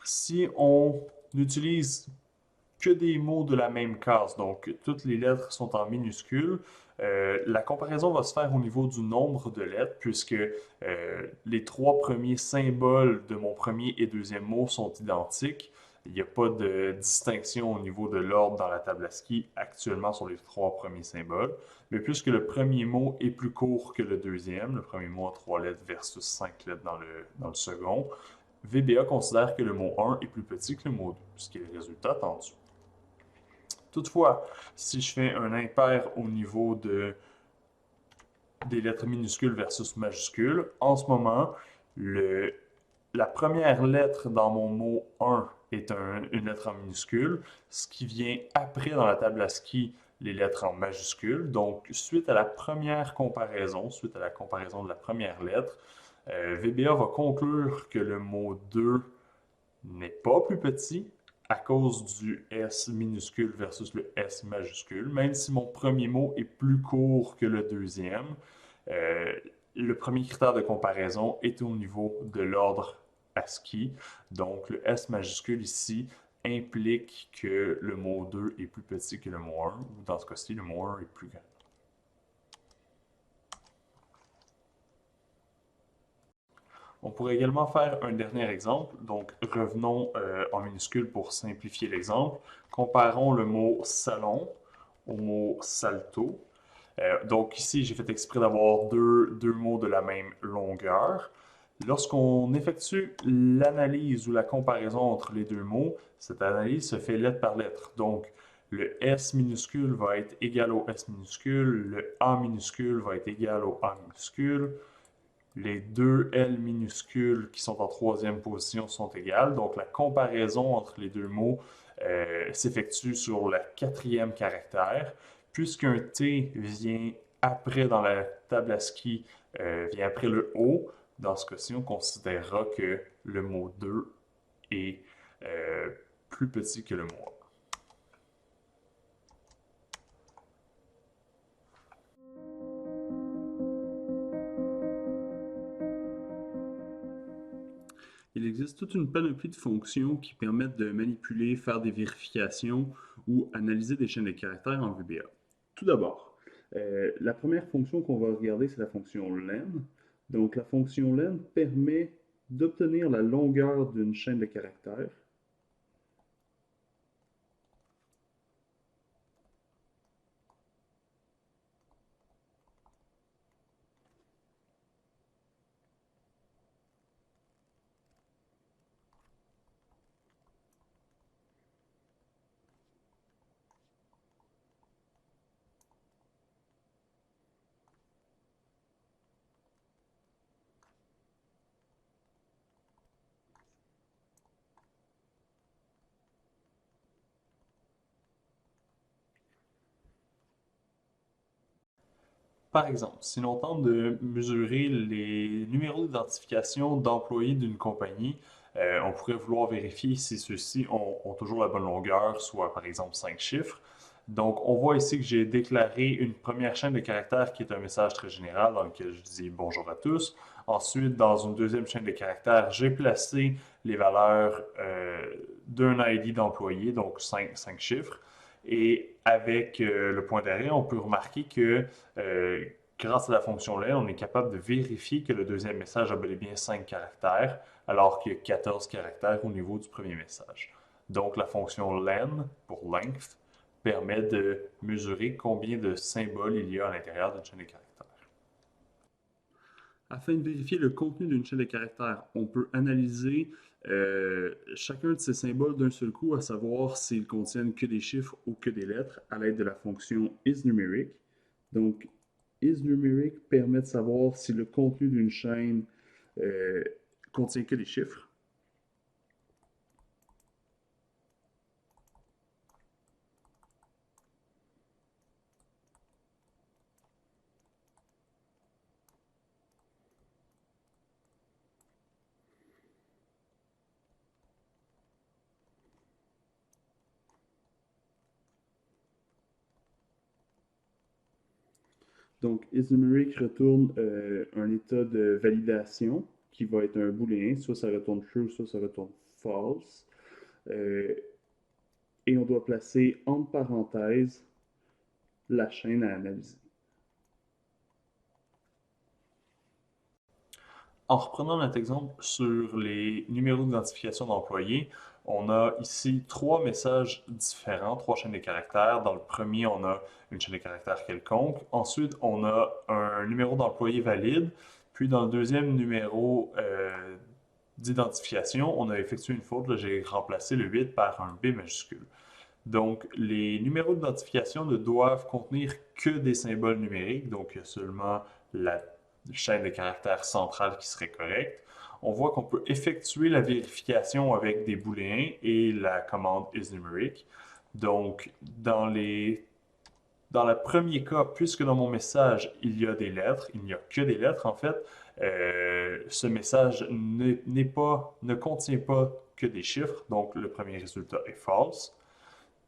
Si on utilise que des mots de la même case, donc toutes les lettres sont en minuscules, la comparaison va se faire au niveau du nombre de lettres, puisque les trois premiers symboles de mon premier et deuxième mot sont identiques. Il n'y a pas de distinction au niveau de l'ordre dans la table ASCII actuellement sur les trois premiers symboles. Mais puisque le premier mot est plus court que le deuxième, le premier mot a 3 lettres versus 5 lettres dans le second, VBA considère que le mot 1 est plus petit que le mot 2, ce qui est le résultat attendu. Toutefois, si je fais un impair au niveau des lettres minuscules versus majuscules, en ce moment, la première lettre dans mon mot 1 est une lettre en minuscule, ce qui vient après dans la table ASCII, les lettres en majuscules. Donc, suite à la première comparaison, suite à la comparaison de la première lettre, VBA va conclure que le mot 2 n'est pas plus petit à cause du S minuscule versus le S majuscule. Même si mon premier mot est plus court que le deuxième, le premier critère de comparaison est au niveau de l'ordre ASCII. Donc, le S majuscule ici implique que le mot 2 est plus petit que le mot 1, ou dans ce cas-ci, le mot 1 est plus grand. On pourrait également faire un dernier exemple. Donc, revenons en minuscule pour simplifier l'exemple. Comparons le mot salon au mot salto. Donc ici, j'ai fait exprès d'avoir deux mots de la même longueur. Lorsqu'on effectue l'analyse ou la comparaison entre les deux mots, cette analyse se fait lettre par lettre. Donc, le S minuscule va être égal au S minuscule, le A minuscule va être égal au A minuscule, les deux L minuscules qui sont en troisième position sont égales. Donc la comparaison entre les deux mots s'effectue sur le quatrième caractère. Puisqu'un T vient après dans la table ASCII, vient après le O, dans ce cas-ci, on considérera que le mot 2 est euh, plus petit que le mot 1. Il existe toute une panoplie de fonctions qui permettent de manipuler, faire des vérifications ou analyser des chaînes de caractères en VBA. Tout d'abord, la première fonction qu'on va regarder, c'est la fonction len. Donc, la fonction len permet d'obtenir la longueur d'une chaîne de caractères. Par exemple, si l'on tente de mesurer les numéros d'identification d'employés d'une compagnie, on pourrait vouloir vérifier si ceux-ci ont toujours la bonne longueur, soit par exemple 5 chiffres. Donc, on voit ici que j'ai déclaré une première chaîne de caractères qui est un message très général dans lequel je dis bonjour à tous. Ensuite, dans une deuxième chaîne de caractères, j'ai placé les valeurs d'un ID d'employé, donc 5 chiffres. Et avec le point d'arrêt, on peut remarquer que euh, grâce à la fonction len, on est capable de vérifier que le deuxième message a bel et bien 5 caractères, alors qu'il y a 14 caractères au niveau du premier message. Donc la fonction len, pour length, permet de mesurer combien de symboles il y a à l'intérieur d'une chaîne de caractères. Afin de vérifier le contenu d'une chaîne de caractères, on peut analyser chacun de ces symboles d'un seul coup, à savoir s'ils contiennent que des chiffres ou que des lettres, à l'aide de la fonction isNumeric. Donc, isNumeric permet de savoir si le contenu d'une chaîne euh, contient que des chiffres. Donc, isNumeric retourne un état de validation qui va être un booléen, soit ça retourne true, soit ça retourne false. Euh, et on doit placer entre parenthèses la chaîne à analyser. En reprenant notre exemple sur les numéros d'identification d'employés, on a ici trois messages différents, trois chaînes de caractères. Dans le premier, on a une chaîne de caractères quelconque. Ensuite, on a un numéro d'employé valide. Puis dans le deuxième numéro d'identification, on a effectué une faute. J'ai remplacé le 8 par un B majuscule. Donc, les numéros d'identification ne doivent contenir que des symboles numériques, donc il y a seulement la chaîne de caractères centrale qui serait correcte. On voit qu'on peut effectuer la vérification avec des booléens et la commande isNumeric. Donc, dans le premier cas, puisque dans mon message, il y a des lettres, il n'y a que des lettres en fait, ce message ne contient pas que des chiffres, donc le premier résultat est false.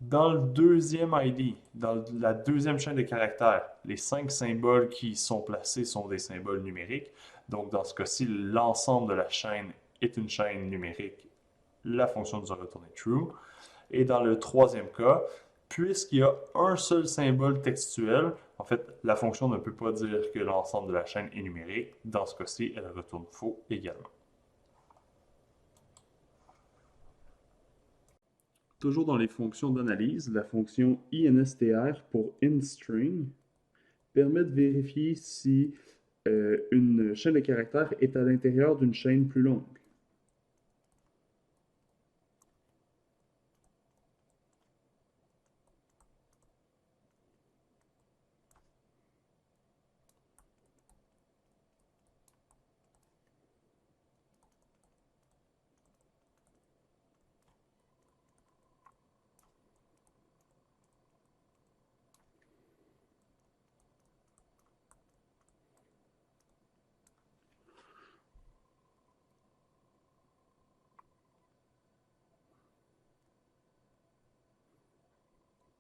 Dans le deuxième ID, dans la deuxième chaîne de caractères, les 5 symboles qui sont placés sont des symboles numériques. Donc, dans ce cas-ci, l'ensemble de la chaîne est une chaîne numérique. La fonction nous a retourné true. Et dans le troisième cas, puisqu'il y a un seul symbole textuel, en fait, la fonction ne peut pas dire que l'ensemble de la chaîne est numérique. Dans ce cas-ci, elle retourne faux également. Toujours dans les fonctions d'analyse, la fonction instr pour inString permet de vérifier si une chaîne de caractères est à l'intérieur d'une chaîne plus longue.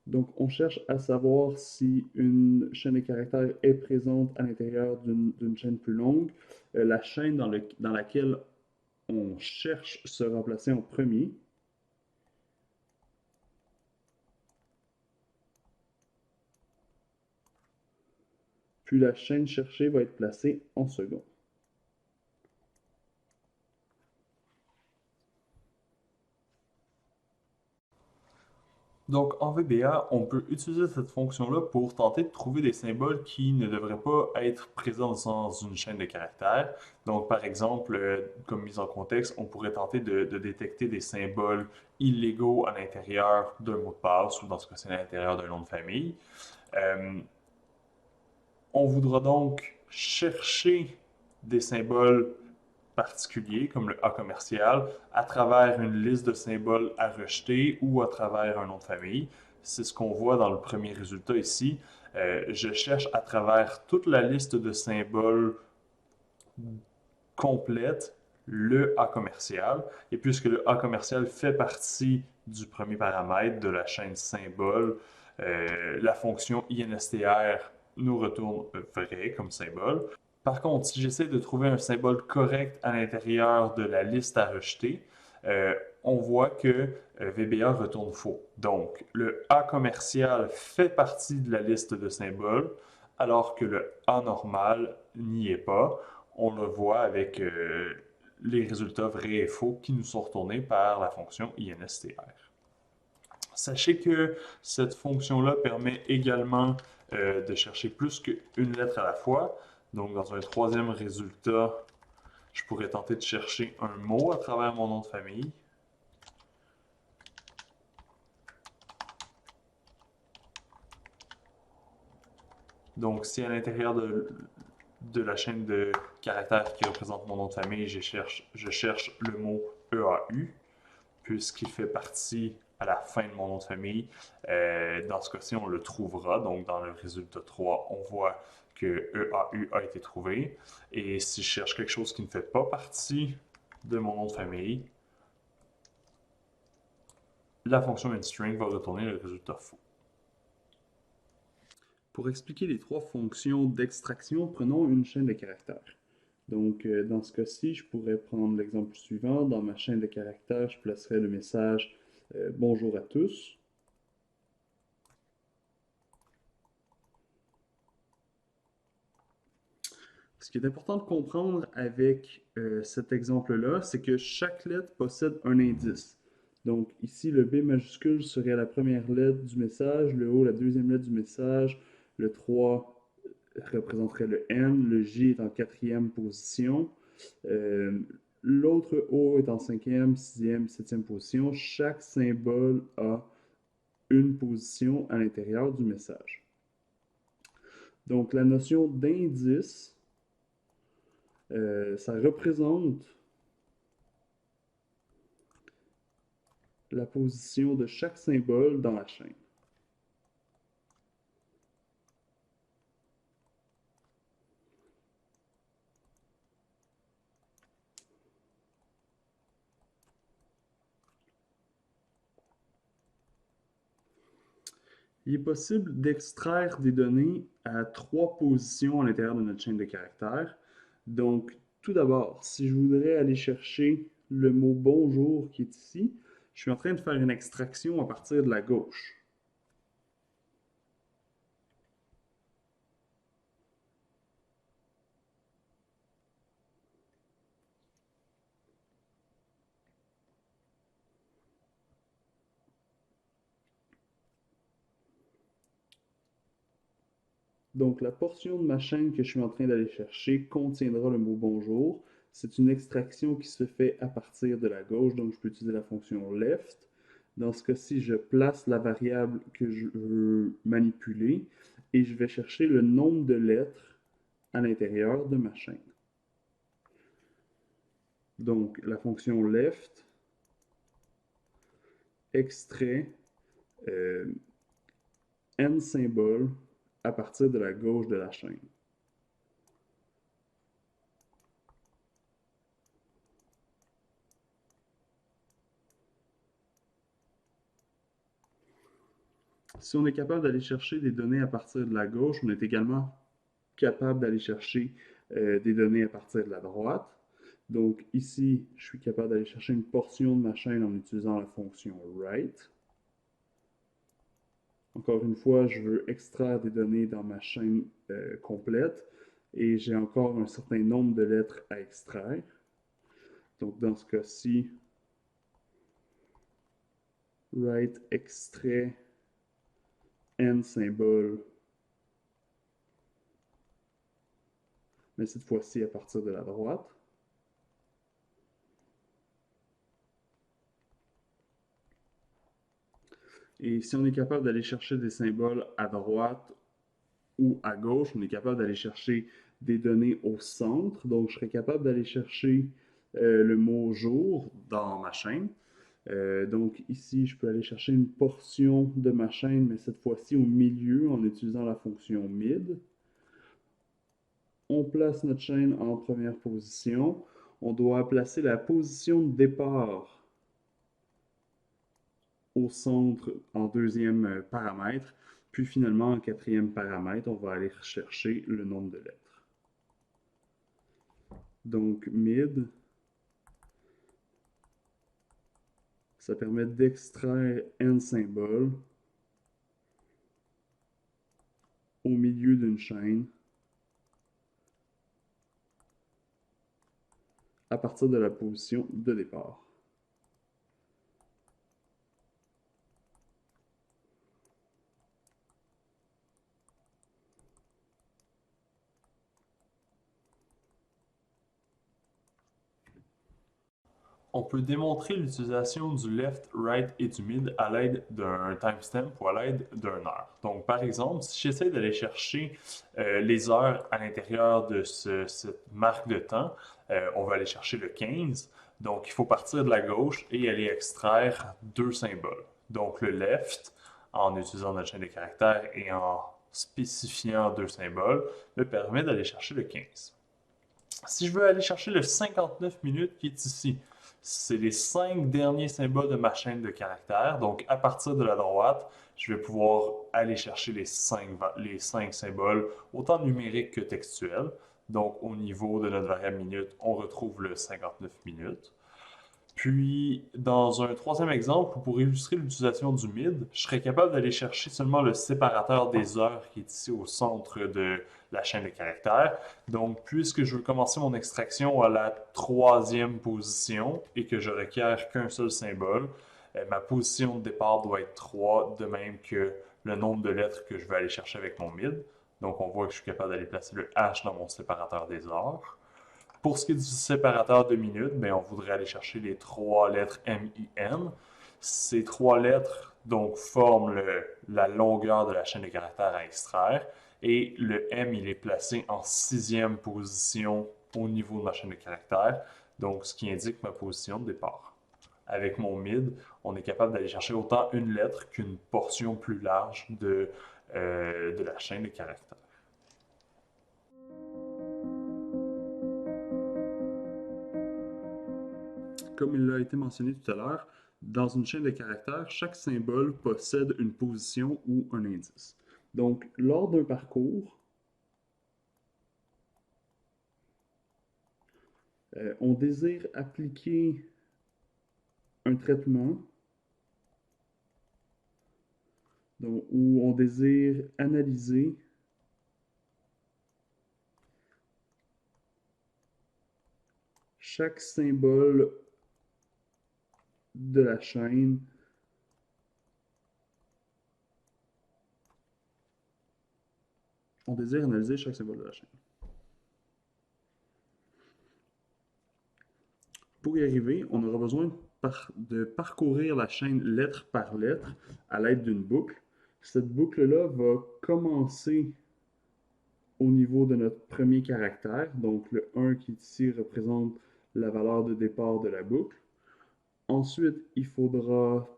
Donc, on cherche à savoir si une chaîne de caractères est présente à l'intérieur d'une chaîne plus longue. La chaîne dans laquelle on cherche se remplacer en premier. Puis la chaîne cherchée va être placée en second. Donc, en VBA, on peut utiliser cette fonction-là pour tenter de trouver des symboles qui ne devraient pas être présents dans une chaîne de caractères. Donc, par exemple, comme mise en contexte, on pourrait tenter de détecter des symboles illégaux à l'intérieur d'un mot de passe ou dans ce cas-ci à l'intérieur d'un nom de famille. Euh, on voudra donc chercher des symboles particulier, comme le A commercial, à travers une liste de symboles à rejeter ou à travers un nom de famille. C'est ce qu'on voit dans le premier résultat ici. Je cherche à travers toute la liste de symboles complète le A commercial. Et puisque le A commercial fait partie du premier paramètre de la chaîne symbole, la fonction INSTR nous retourne vrai comme symbole. Par contre, si j'essaie de trouver un symbole correct à l'intérieur de la liste à rejeter, euh, on voit que VBA retourne faux. Donc, le A commercial fait partie de la liste de symboles, alors que le A normal n'y est pas. On le voit avec les résultats vrais et faux qui nous sont retournés par la fonction INSTR. Sachez que cette fonction-là permet également de chercher plus qu'une lettre à la fois. Donc, dans un troisième résultat, je pourrais tenter de chercher un mot à travers mon nom de famille. Donc, si à l'intérieur de la chaîne de caractères qui représente mon nom de famille, je cherche le mot EAU, puisqu'il fait partie à la fin de mon nom de famille. Dans ce cas-ci, on le trouvera. Donc, dans le résultat 3, on voit que EAU a été trouvé. Et si je cherche quelque chose qui ne fait pas partie de mon nom de famille, la fonction inString va retourner le résultat faux. Pour expliquer les trois fonctions d'extraction, prenons une chaîne de caractères. Donc, dans ce cas-ci, je pourrais prendre l'exemple suivant. Dans ma chaîne de caractères, je placerai le message bonjour à tous. Ce qui est important de comprendre avec cet exemple-là, c'est que chaque lettre possède un indice. Donc ici, le B majuscule serait la première lettre du message, le O la deuxième lettre du message, le 3 représenterait le N, le J est en quatrième position, euh, l'autre O est en cinquième, sixième, septième position. Chaque symbole a une position à l'intérieur du message. Donc la notion d'indice, ça représente la position de chaque symbole dans la chaîne. Il est possible d'extraire des données à trois positions à l'intérieur de notre chaîne de caractères. Donc, tout d'abord, si je voudrais aller chercher le mot bonjour qui est ici, je suis en train de faire une extraction à partir de la gauche. Donc, la portion de ma chaîne que je suis en train d'aller chercher contiendra le mot bonjour. C'est une extraction qui se fait à partir de la gauche, donc je peux utiliser la fonction left. Dans ce cas-ci, je place la variable que je veux manipuler et je vais chercher le nombre de lettres à l'intérieur de ma chaîne. Donc, la fonction left extrait n symboles à partir de la gauche de la chaîne. Si on est capable d'aller chercher des données à partir de la gauche, on est également capable d'aller chercher des données à partir de la droite. Donc ici, je suis capable d'aller chercher une portion de ma chaîne en utilisant la fonction write. Encore une fois, je veux extraire des données dans ma chaîne complète et j'ai encore un certain nombre de lettres à extraire. Donc dans ce cas-ci, write extrait n symbole, mais cette fois-ci à partir de la droite. Et si on est capable d'aller chercher des symboles à droite ou à gauche, on est capable d'aller chercher des données au centre. Donc, je serais capable d'aller chercher le mot jour dans ma chaîne. Donc, ici, je peux aller chercher une portion de ma chaîne, mais cette fois-ci au milieu en utilisant la fonction mid. On place notre chaîne en première position. On doit placer la position de départ au centre en deuxième paramètre. Puis finalement, en quatrième paramètre, on va aller rechercher le nombre de lettres. Donc, mid, ça permet d'extraire n symboles au milieu d'une chaîne à partir de la position de départ. On peut démontrer l'utilisation du left, right et du mid à l'aide d'un timestamp ou à l'aide d'un heure. Donc, par exemple, si j'essaie d'aller chercher les heures à l'intérieur de cette marque de temps, on va aller chercher le 15. Donc, il faut partir de la gauche et aller extraire deux symboles. Donc, le left, en utilisant notre chaîne de caractères et en spécifiant deux symboles, me permet d'aller chercher le 15. Si je veux aller chercher le 59 minutes qui est ici, c'est les 5 derniers symboles de ma chaîne de caractères. Donc, à partir de la droite, je vais pouvoir aller chercher les 5 symboles, autant numériques que textuels. Donc, au niveau de notre variable minute, on retrouve le 59 minutes. Puis, dans un troisième exemple, pour illustrer l'utilisation du mid, je serais capable d'aller chercher seulement le séparateur des heures qui est ici au centre de la chaîne de caractères. Donc, puisque je veux commencer mon extraction à la troisième position et que je requiers qu'un seul symbole, ma position de départ doit être 3, de même que le nombre de lettres que je vais aller chercher avec mon mid. Donc, on voit que je suis capable d'aller placer le H dans mon séparateur des heures. Pour ce qui est du séparateur de minutes, ben, on voudrait aller chercher les trois lettres MIN. Ces trois lettres donc, forment la longueur de la chaîne de caractères à extraire. Et le M, il est placé en sixième position au niveau de ma chaîne de caractères, donc ce qui indique ma position de départ. Avec mon mid, on est capable d'aller chercher autant une lettre qu'une portion plus large de la chaîne de caractères. Comme il a été mentionné tout à l'heure, dans une chaîne de caractères, chaque symbole possède une position ou un indice. Donc, lors d'un parcours, on désire appliquer un traitement donc, où on désire analyser chaque symbole de la chaîne on désire analyser chaque symbole de la chaîne. Pour y arriver, on aura besoin de parcourir la chaîne lettre par lettre à l'aide d'une boucle. Cette boucle-là va commencer au niveau de notre premier caractère. Donc le 1 qui est ici représente la valeur de départ de la boucle. Ensuite, il faudra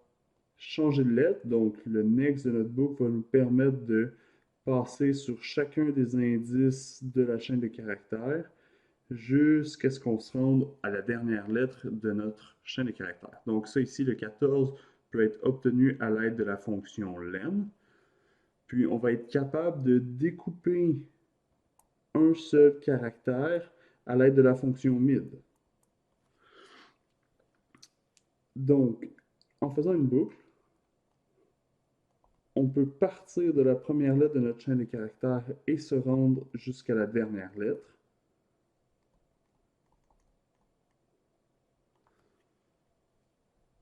changer de lettre. Donc le next de notre boucle va nous permettre de passer sur chacun des indices de la chaîne de caractères jusqu'à ce qu'on se rende à la dernière lettre de notre chaîne de caractères. Donc ça ici, le 14, peut être obtenu à l'aide de la fonction len. Puis on va être capable de découper un seul caractère à l'aide de la fonction mid. Donc, en faisant une boucle, on peut partir de la première lettre de notre chaîne de caractères et se rendre jusqu'à la dernière lettre.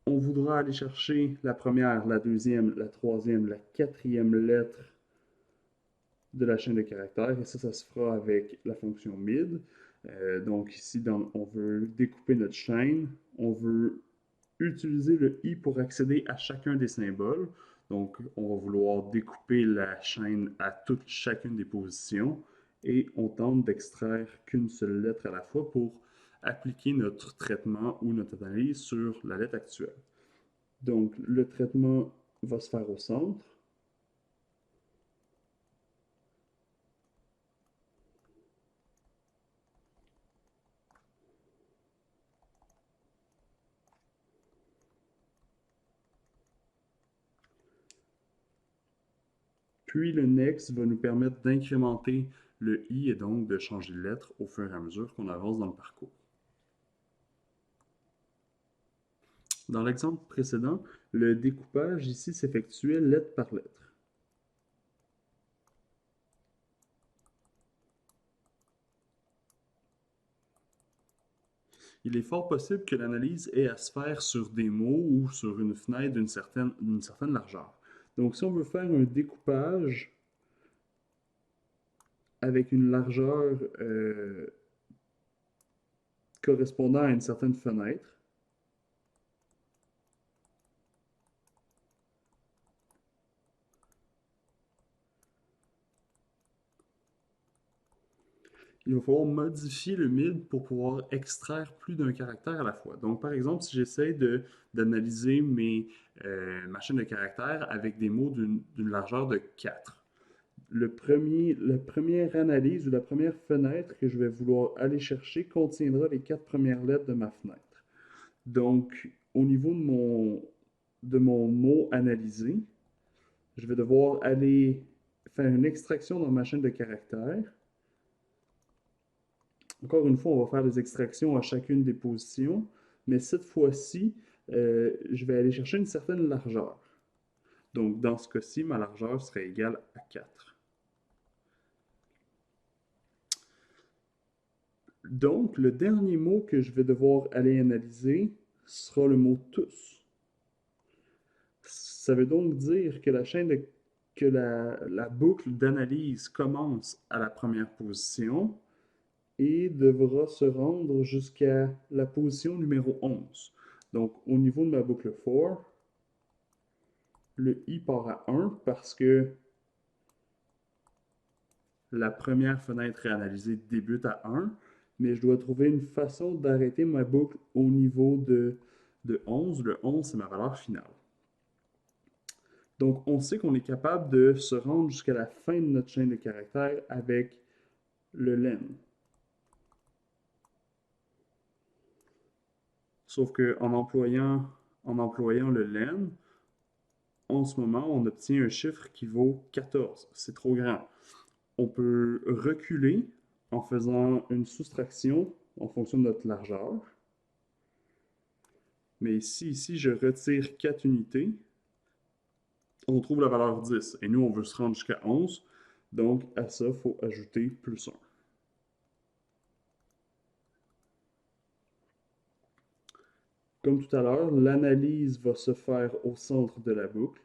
On voudra aller chercher la première, la deuxième, la troisième, la quatrième lettre de la chaîne de caractères, et ça se fera avec la fonction mid. Donc ici, on veut découper notre chaîne, on veut utiliser le i pour accéder à chacun des symboles. Donc, on va vouloir découper la chaîne à chacune des positions et on tente d'extraire qu'une seule lettre à la fois pour appliquer notre traitement ou notre analyse sur la lettre actuelle. Donc, le traitement va se faire au centre. Puis le next va nous permettre d'incrémenter le i et donc de changer de lettre au fur et à mesure qu'on avance dans le parcours. Dans l'exemple précédent, le découpage ici s'effectuait lettre par lettre. Il est fort possible que l'analyse ait à se faire sur des mots ou sur une fenêtre d'une certaine largeur. Donc si on veut faire un découpage avec une largeur correspondant à une certaine fenêtre, il va falloir modifier le mid pour pouvoir extraire plus d'un caractère à la fois. Donc, par exemple, si j'essaie d'analyser ma chaîne de caractères avec des mots d'une largeur de 4, la première analyse ou la première fenêtre que je vais vouloir aller chercher contiendra les 4 premières lettres de ma fenêtre. Donc, au niveau de mon mot analysé, je vais devoir aller faire une extraction dans ma chaîne de caractères. Encore une fois, on va faire des extractions à chacune des positions, mais cette fois-ci, je vais aller chercher une certaine largeur. Donc, dans ce cas-ci, ma largeur serait égale à 4. Donc, le dernier mot que je vais devoir aller analyser sera le mot tous. Ça veut donc dire que la boucle d'analyse commence à la première position et devra se rendre jusqu'à la position numéro 11. Donc, au niveau de ma boucle for, le i part à 1 parce que la première fenêtre réanalysée débute à 1, mais je dois trouver une façon d'arrêter ma boucle au niveau de 11. Le 11, c'est ma valeur finale. Donc, on sait qu'on est capable de se rendre jusqu'à la fin de notre chaîne de caractères avec le len. Sauf qu'en employant le len, en ce moment, on obtient un chiffre qui vaut 14. C'est trop grand. On peut reculer en faisant une soustraction en fonction de notre largeur. Mais ici, je retire 4 unités, on trouve la valeur 10. Et nous, on veut se rendre jusqu'à 11. Donc, à ça, il faut ajouter plus 1. Comme tout à l'heure, l'analyse va se faire au centre de la boucle.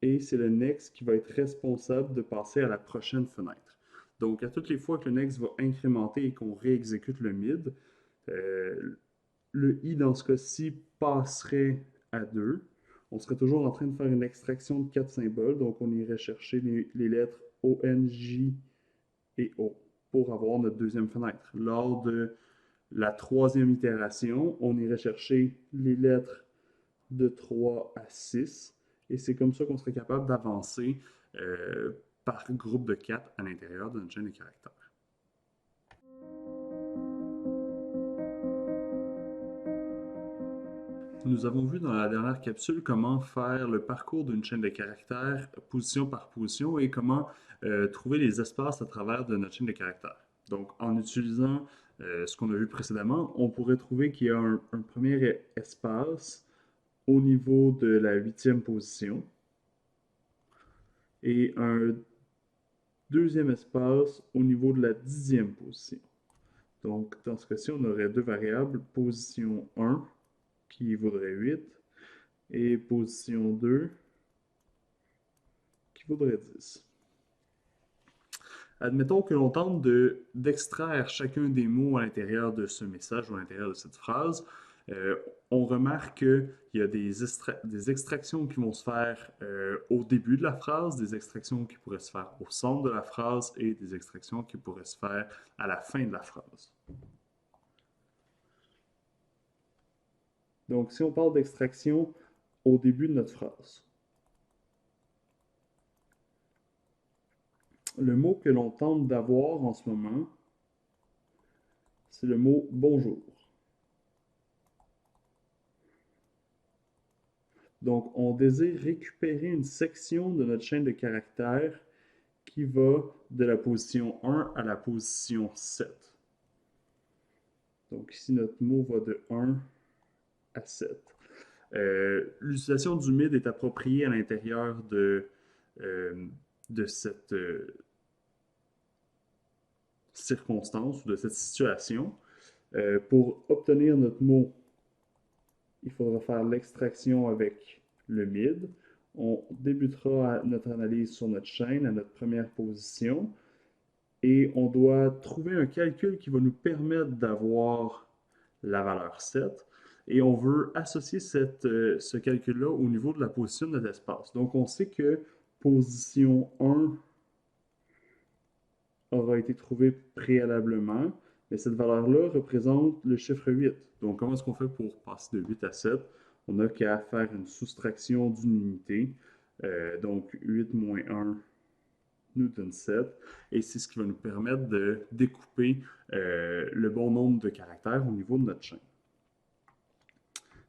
Et c'est le next qui va être responsable de passer à la prochaine fenêtre. Donc, à toutes les fois que le next va incrémenter et qu'on réexécute le mid, le i dans ce cas-ci passerait à 2. On serait toujours en train de faire une extraction de 4 symboles, donc on irait chercher les lettres O, N, J et O pour avoir notre deuxième fenêtre. Lors de la troisième itération, on irait chercher les lettres de 3 à 6 et c'est comme ça qu'on serait capable d'avancer par groupe de 4 à l'intérieur de notre chaîne de caractères. Nous avons vu dans la dernière capsule comment faire le parcours d'une chaîne de caractères position par position et comment trouver les espaces à travers de notre chaîne de caractères. Donc, en utilisant ce qu'on a vu précédemment, on pourrait trouver qu'il y a un premier espace au niveau de la huitième position et un deuxième espace au niveau de la dixième position. Donc, dans ce cas-ci, on aurait deux variables, position 1 qui vaudrait 8 et position 2 qui vaudrait 10. Admettons que l'on tente d'extraire chacun des mots à l'intérieur de ce message ou à l'intérieur de cette phrase. On remarque qu'il y a des extractions qui vont se faire au début de la phrase, des extractions qui pourraient se faire au centre de la phrase et des extractions qui pourraient se faire à la fin de la phrase. Donc, si on parle d'extraction au début de notre phrase, le mot que l'on tente d'avoir en ce moment, c'est le mot bonjour. Donc, on désire récupérer une section de notre chaîne de caractères qui va de la position 1 à la position 7. Donc, ici, notre mot va de 1 à 7. L'utilisation du mid est appropriée à l'intérieur de cette circonstance ou de cette situation. Pour obtenir notre mot, il faudra faire l'extraction avec le mid. On débutera notre analyse sur notre chaîne à notre première position et on doit trouver un calcul qui va nous permettre d'avoir la valeur 7 et on veut associer ce calcul-là au niveau de la position de notre espace. Donc on sait que position 1 aura été trouvée préalablement, mais cette valeur-là représente le chiffre 8. Donc comment est-ce qu'on fait pour passer de 8 à 7? On n'a qu'à faire une soustraction d'une unité. Donc 8 moins 1 nous donne 7. Et c'est ce qui va nous permettre de découper le bon nombre de caractères au niveau de notre chaîne.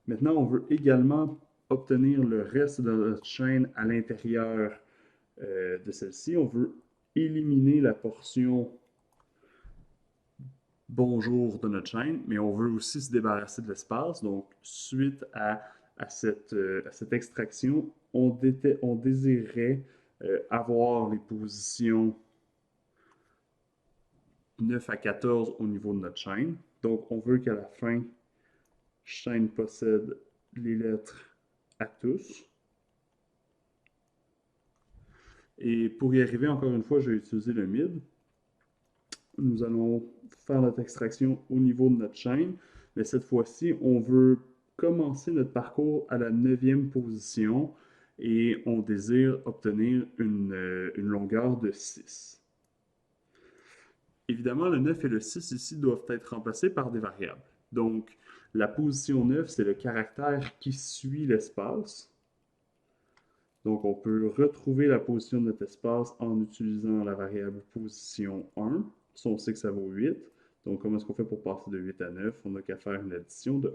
Maintenant, on veut également obtenir le reste de notre chaîne à l'intérieur de celle-ci. On veut éliminer la portion bonjour de notre chaîne, mais on veut aussi se débarrasser de l'espace. Donc, suite à cette extraction, on désirerait avoir les positions 9 à 14 au niveau de notre chaîne. Donc, on veut qu'à la fin, chaîne possède les lettres à tous. Et pour y arriver, encore une fois, je vais utiliser le mid. Nous allons faire notre extraction au niveau de notre chaîne, mais cette fois-ci, on veut commencer notre parcours à la 9e position et on désire obtenir une longueur de 6. Évidemment, le 9 et le 6 ici doivent être remplacés par des variables. Donc, la position 9, c'est le caractère qui suit l'espace. Donc, on peut retrouver la position de notre espace en utilisant la variable position 1. Si on sait que ça vaut 8. Donc, comment est-ce qu'on fait pour passer de 8 à 9? On n'a qu'à faire une addition de 1.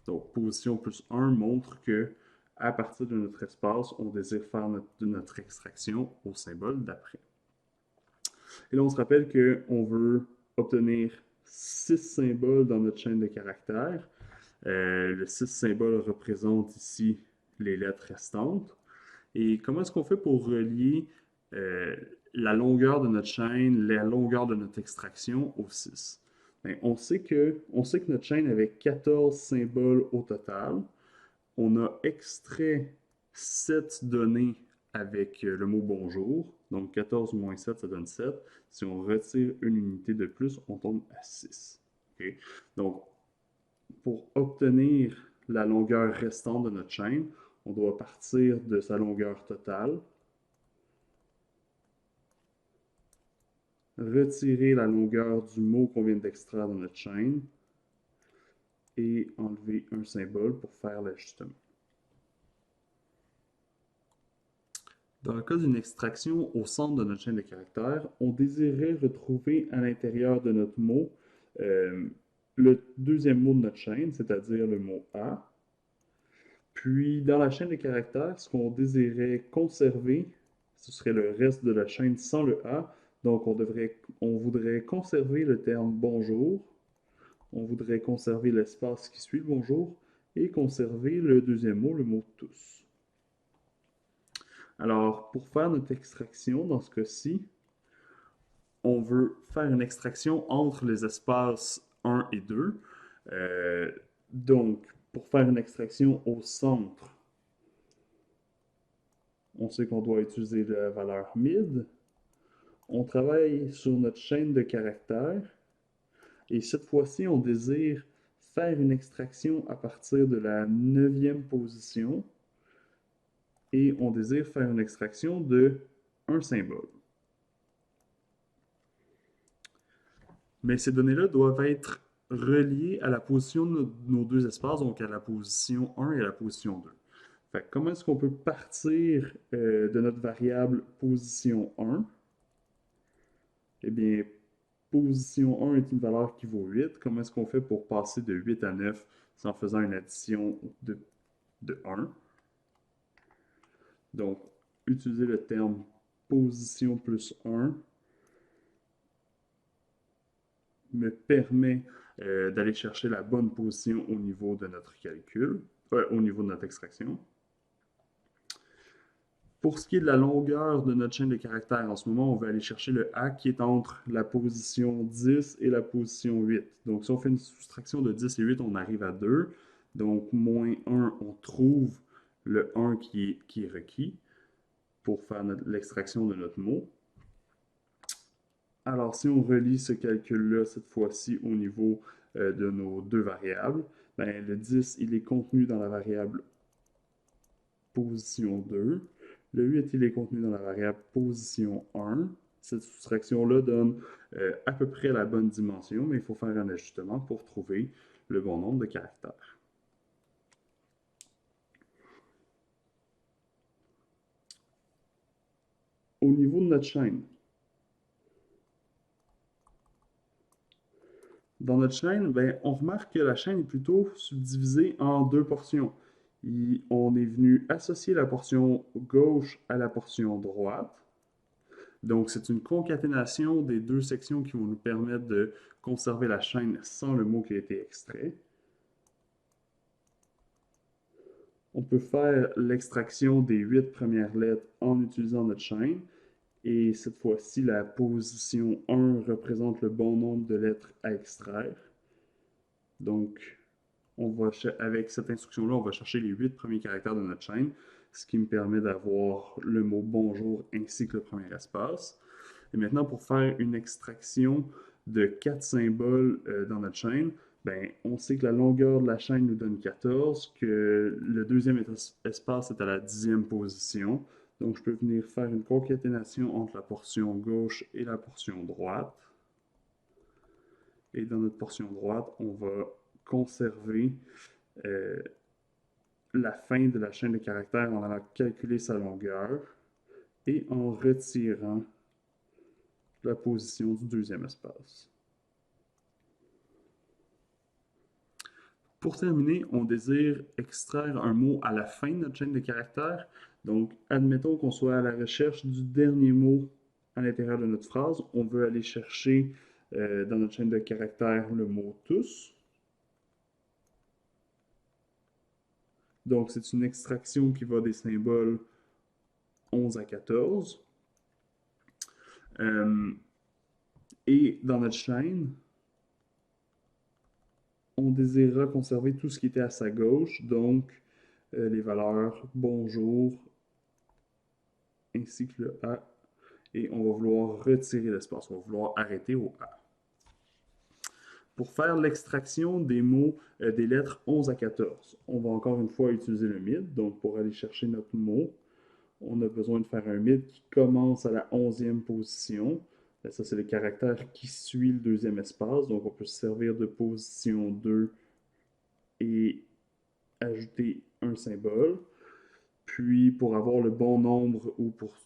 Donc, position plus 1 montre que à partir de notre espace, on désire faire notre extraction au symbole d'après. Et là, on se rappelle qu'on veut obtenir 6 symboles dans notre chaîne de caractères. Le 6 symboles représente ici les lettres restantes. Et comment est-ce qu'on fait pour relier la longueur de notre chaîne, la longueur de notre extraction au 6? Bien, on sait que notre chaîne avait 14 symboles au total. On a extrait 7 données avec le mot bonjour. Donc 14 moins 7, ça donne 7. Si on retire une unité de plus, on tombe à 6. Okay? Donc, pour obtenir la longueur restante de notre chaîne, on doit partir de sa longueur totale, retirer la longueur du mot qu'on vient d'extraire de notre chaîne et enlever un symbole pour faire l'ajustement. Dans le cas d'une extraction au centre de notre chaîne de caractères, on désirait retrouver à l'intérieur de notre mot le deuxième mot de notre chaîne, c'est-à-dire le mot A. Puis, dans la chaîne de caractères, ce qu'on désirait conserver, ce serait le reste de la chaîne sans le A. Donc, on voudrait conserver le terme bonjour, on voudrait conserver l'espace qui suit le bonjour et conserver le deuxième mot, le mot tous. Alors, pour faire notre extraction, dans ce cas-ci, on veut faire une extraction entre les espaces 1 et 2. Donc, pour faire une extraction au centre, on sait qu'on doit utiliser la valeur mid. On travaille sur notre chaîne de caractères. Et cette fois-ci, on désire faire une extraction à partir de la 9e position. Et on désire faire une extraction de un symbole. Mais ces données-là doivent être reliées à la position de nos deux espaces, donc à la position 1 et à la position 2. Fait que comment est-ce qu'on peut partir de notre variable position 1? Eh bien, position 1 est une valeur qui vaut 8. Comment est-ce qu'on fait pour passer de 8 à 9 en faisant une addition de 1? Donc, utiliser le terme position plus 1 me permet d'aller chercher la bonne position au niveau de notre calcul, au niveau de notre extraction. Pour ce qui est de la longueur de notre chaîne de caractères, en ce moment, on va aller chercher le A qui est entre la position 10 et la position 8. Donc, si on fait une soustraction de 10 et 8, on arrive à 2. Donc, moins 1, on trouve le 1 qui est requis pour faire l'extraction de notre mot. Alors, si on relie ce calcul-là, cette fois-ci, au niveau de nos deux variables, ben, le 10, il est contenu dans la variable position 2. Le 8, il est contenu dans la variable position 1. Cette soustraction-là donne à peu près la bonne dimension, mais il faut faire un ajustement pour trouver le bon nombre de caractères. Au niveau de notre chaîne, dans notre chaîne, ben, on remarque que la chaîne est plutôt subdivisée en deux portions. On est venu associer la portion gauche à la portion droite. Donc, c'est une concaténation des deux sections qui vont nous permettre de conserver la chaîne sans le mot qui a été extrait. On peut faire l'extraction des 8 premières lettres en utilisant notre chaîne. Et cette fois-ci, la position 1 représente le bon nombre de lettres à extraire. Donc, avec cette instruction-là, on va chercher les 8 premiers caractères de notre chaîne, ce qui me permet d'avoir le mot bonjour ainsi que le premier espace. Et maintenant, pour faire une extraction de 4 symboles dans notre chaîne, ben, on sait que la longueur de la chaîne nous donne 14, que le deuxième espace est à la 10e position. Donc, je peux venir faire une concaténation entre la portion gauche et la portion droite. Et dans notre portion droite, on va conserver la fin de la chaîne de caractères en allant calculer sa longueur et en retirant la position du deuxième espace. Pour terminer, on désire extraire un mot à la fin de notre chaîne de caractères. Donc, admettons qu'on soit à la recherche du dernier mot à l'intérieur de notre phrase. On veut aller chercher dans notre chaîne de caractères le mot tous. Donc, c'est une extraction qui va des symboles 11 à 14. Et dans notre chaîne, on désirera conserver tout ce qui était à sa gauche, donc les valeurs bonjour ainsi que le A. Et on va vouloir retirer l'espace, on va vouloir arrêter au A. Pour faire l'extraction des mots, des lettres 11 à 14, on va encore une fois utiliser le mid. Donc, pour aller chercher notre mot, on a besoin de faire un mid qui commence à la 11e position. Ça, c'est le caractère qui suit le deuxième espace. Donc, on peut se servir de position 2 et ajouter un symbole. Puis, pour avoir le bon nombre ou pour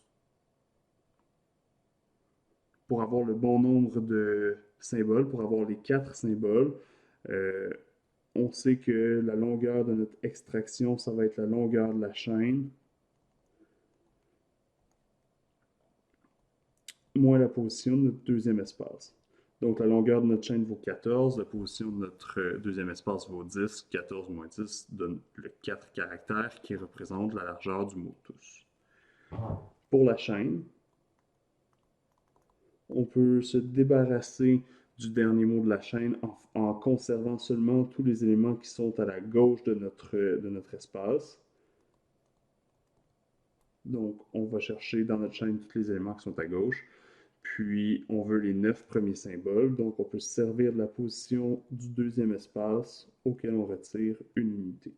avoir le bon nombre de symboles, pour avoir les 4 symboles, on sait que la longueur de notre extraction, ça va être la longueur de la chaîne, moins la position de notre deuxième espace. Donc, la longueur de notre chaîne vaut 14, la position de notre deuxième espace vaut 10. 14 moins 10 donne le 4 caractères qui représente la largeur du mot tous. Pour la chaîne, on peut se débarrasser du dernier mot de la chaîne en conservant seulement tous les éléments qui sont à la gauche de notre espace. Donc, on va chercher dans notre chaîne tous les éléments qui sont à gauche. Puis, on veut les 9 premiers symboles. Donc, on peut se servir de la position du deuxième espace auquel on retire une unité.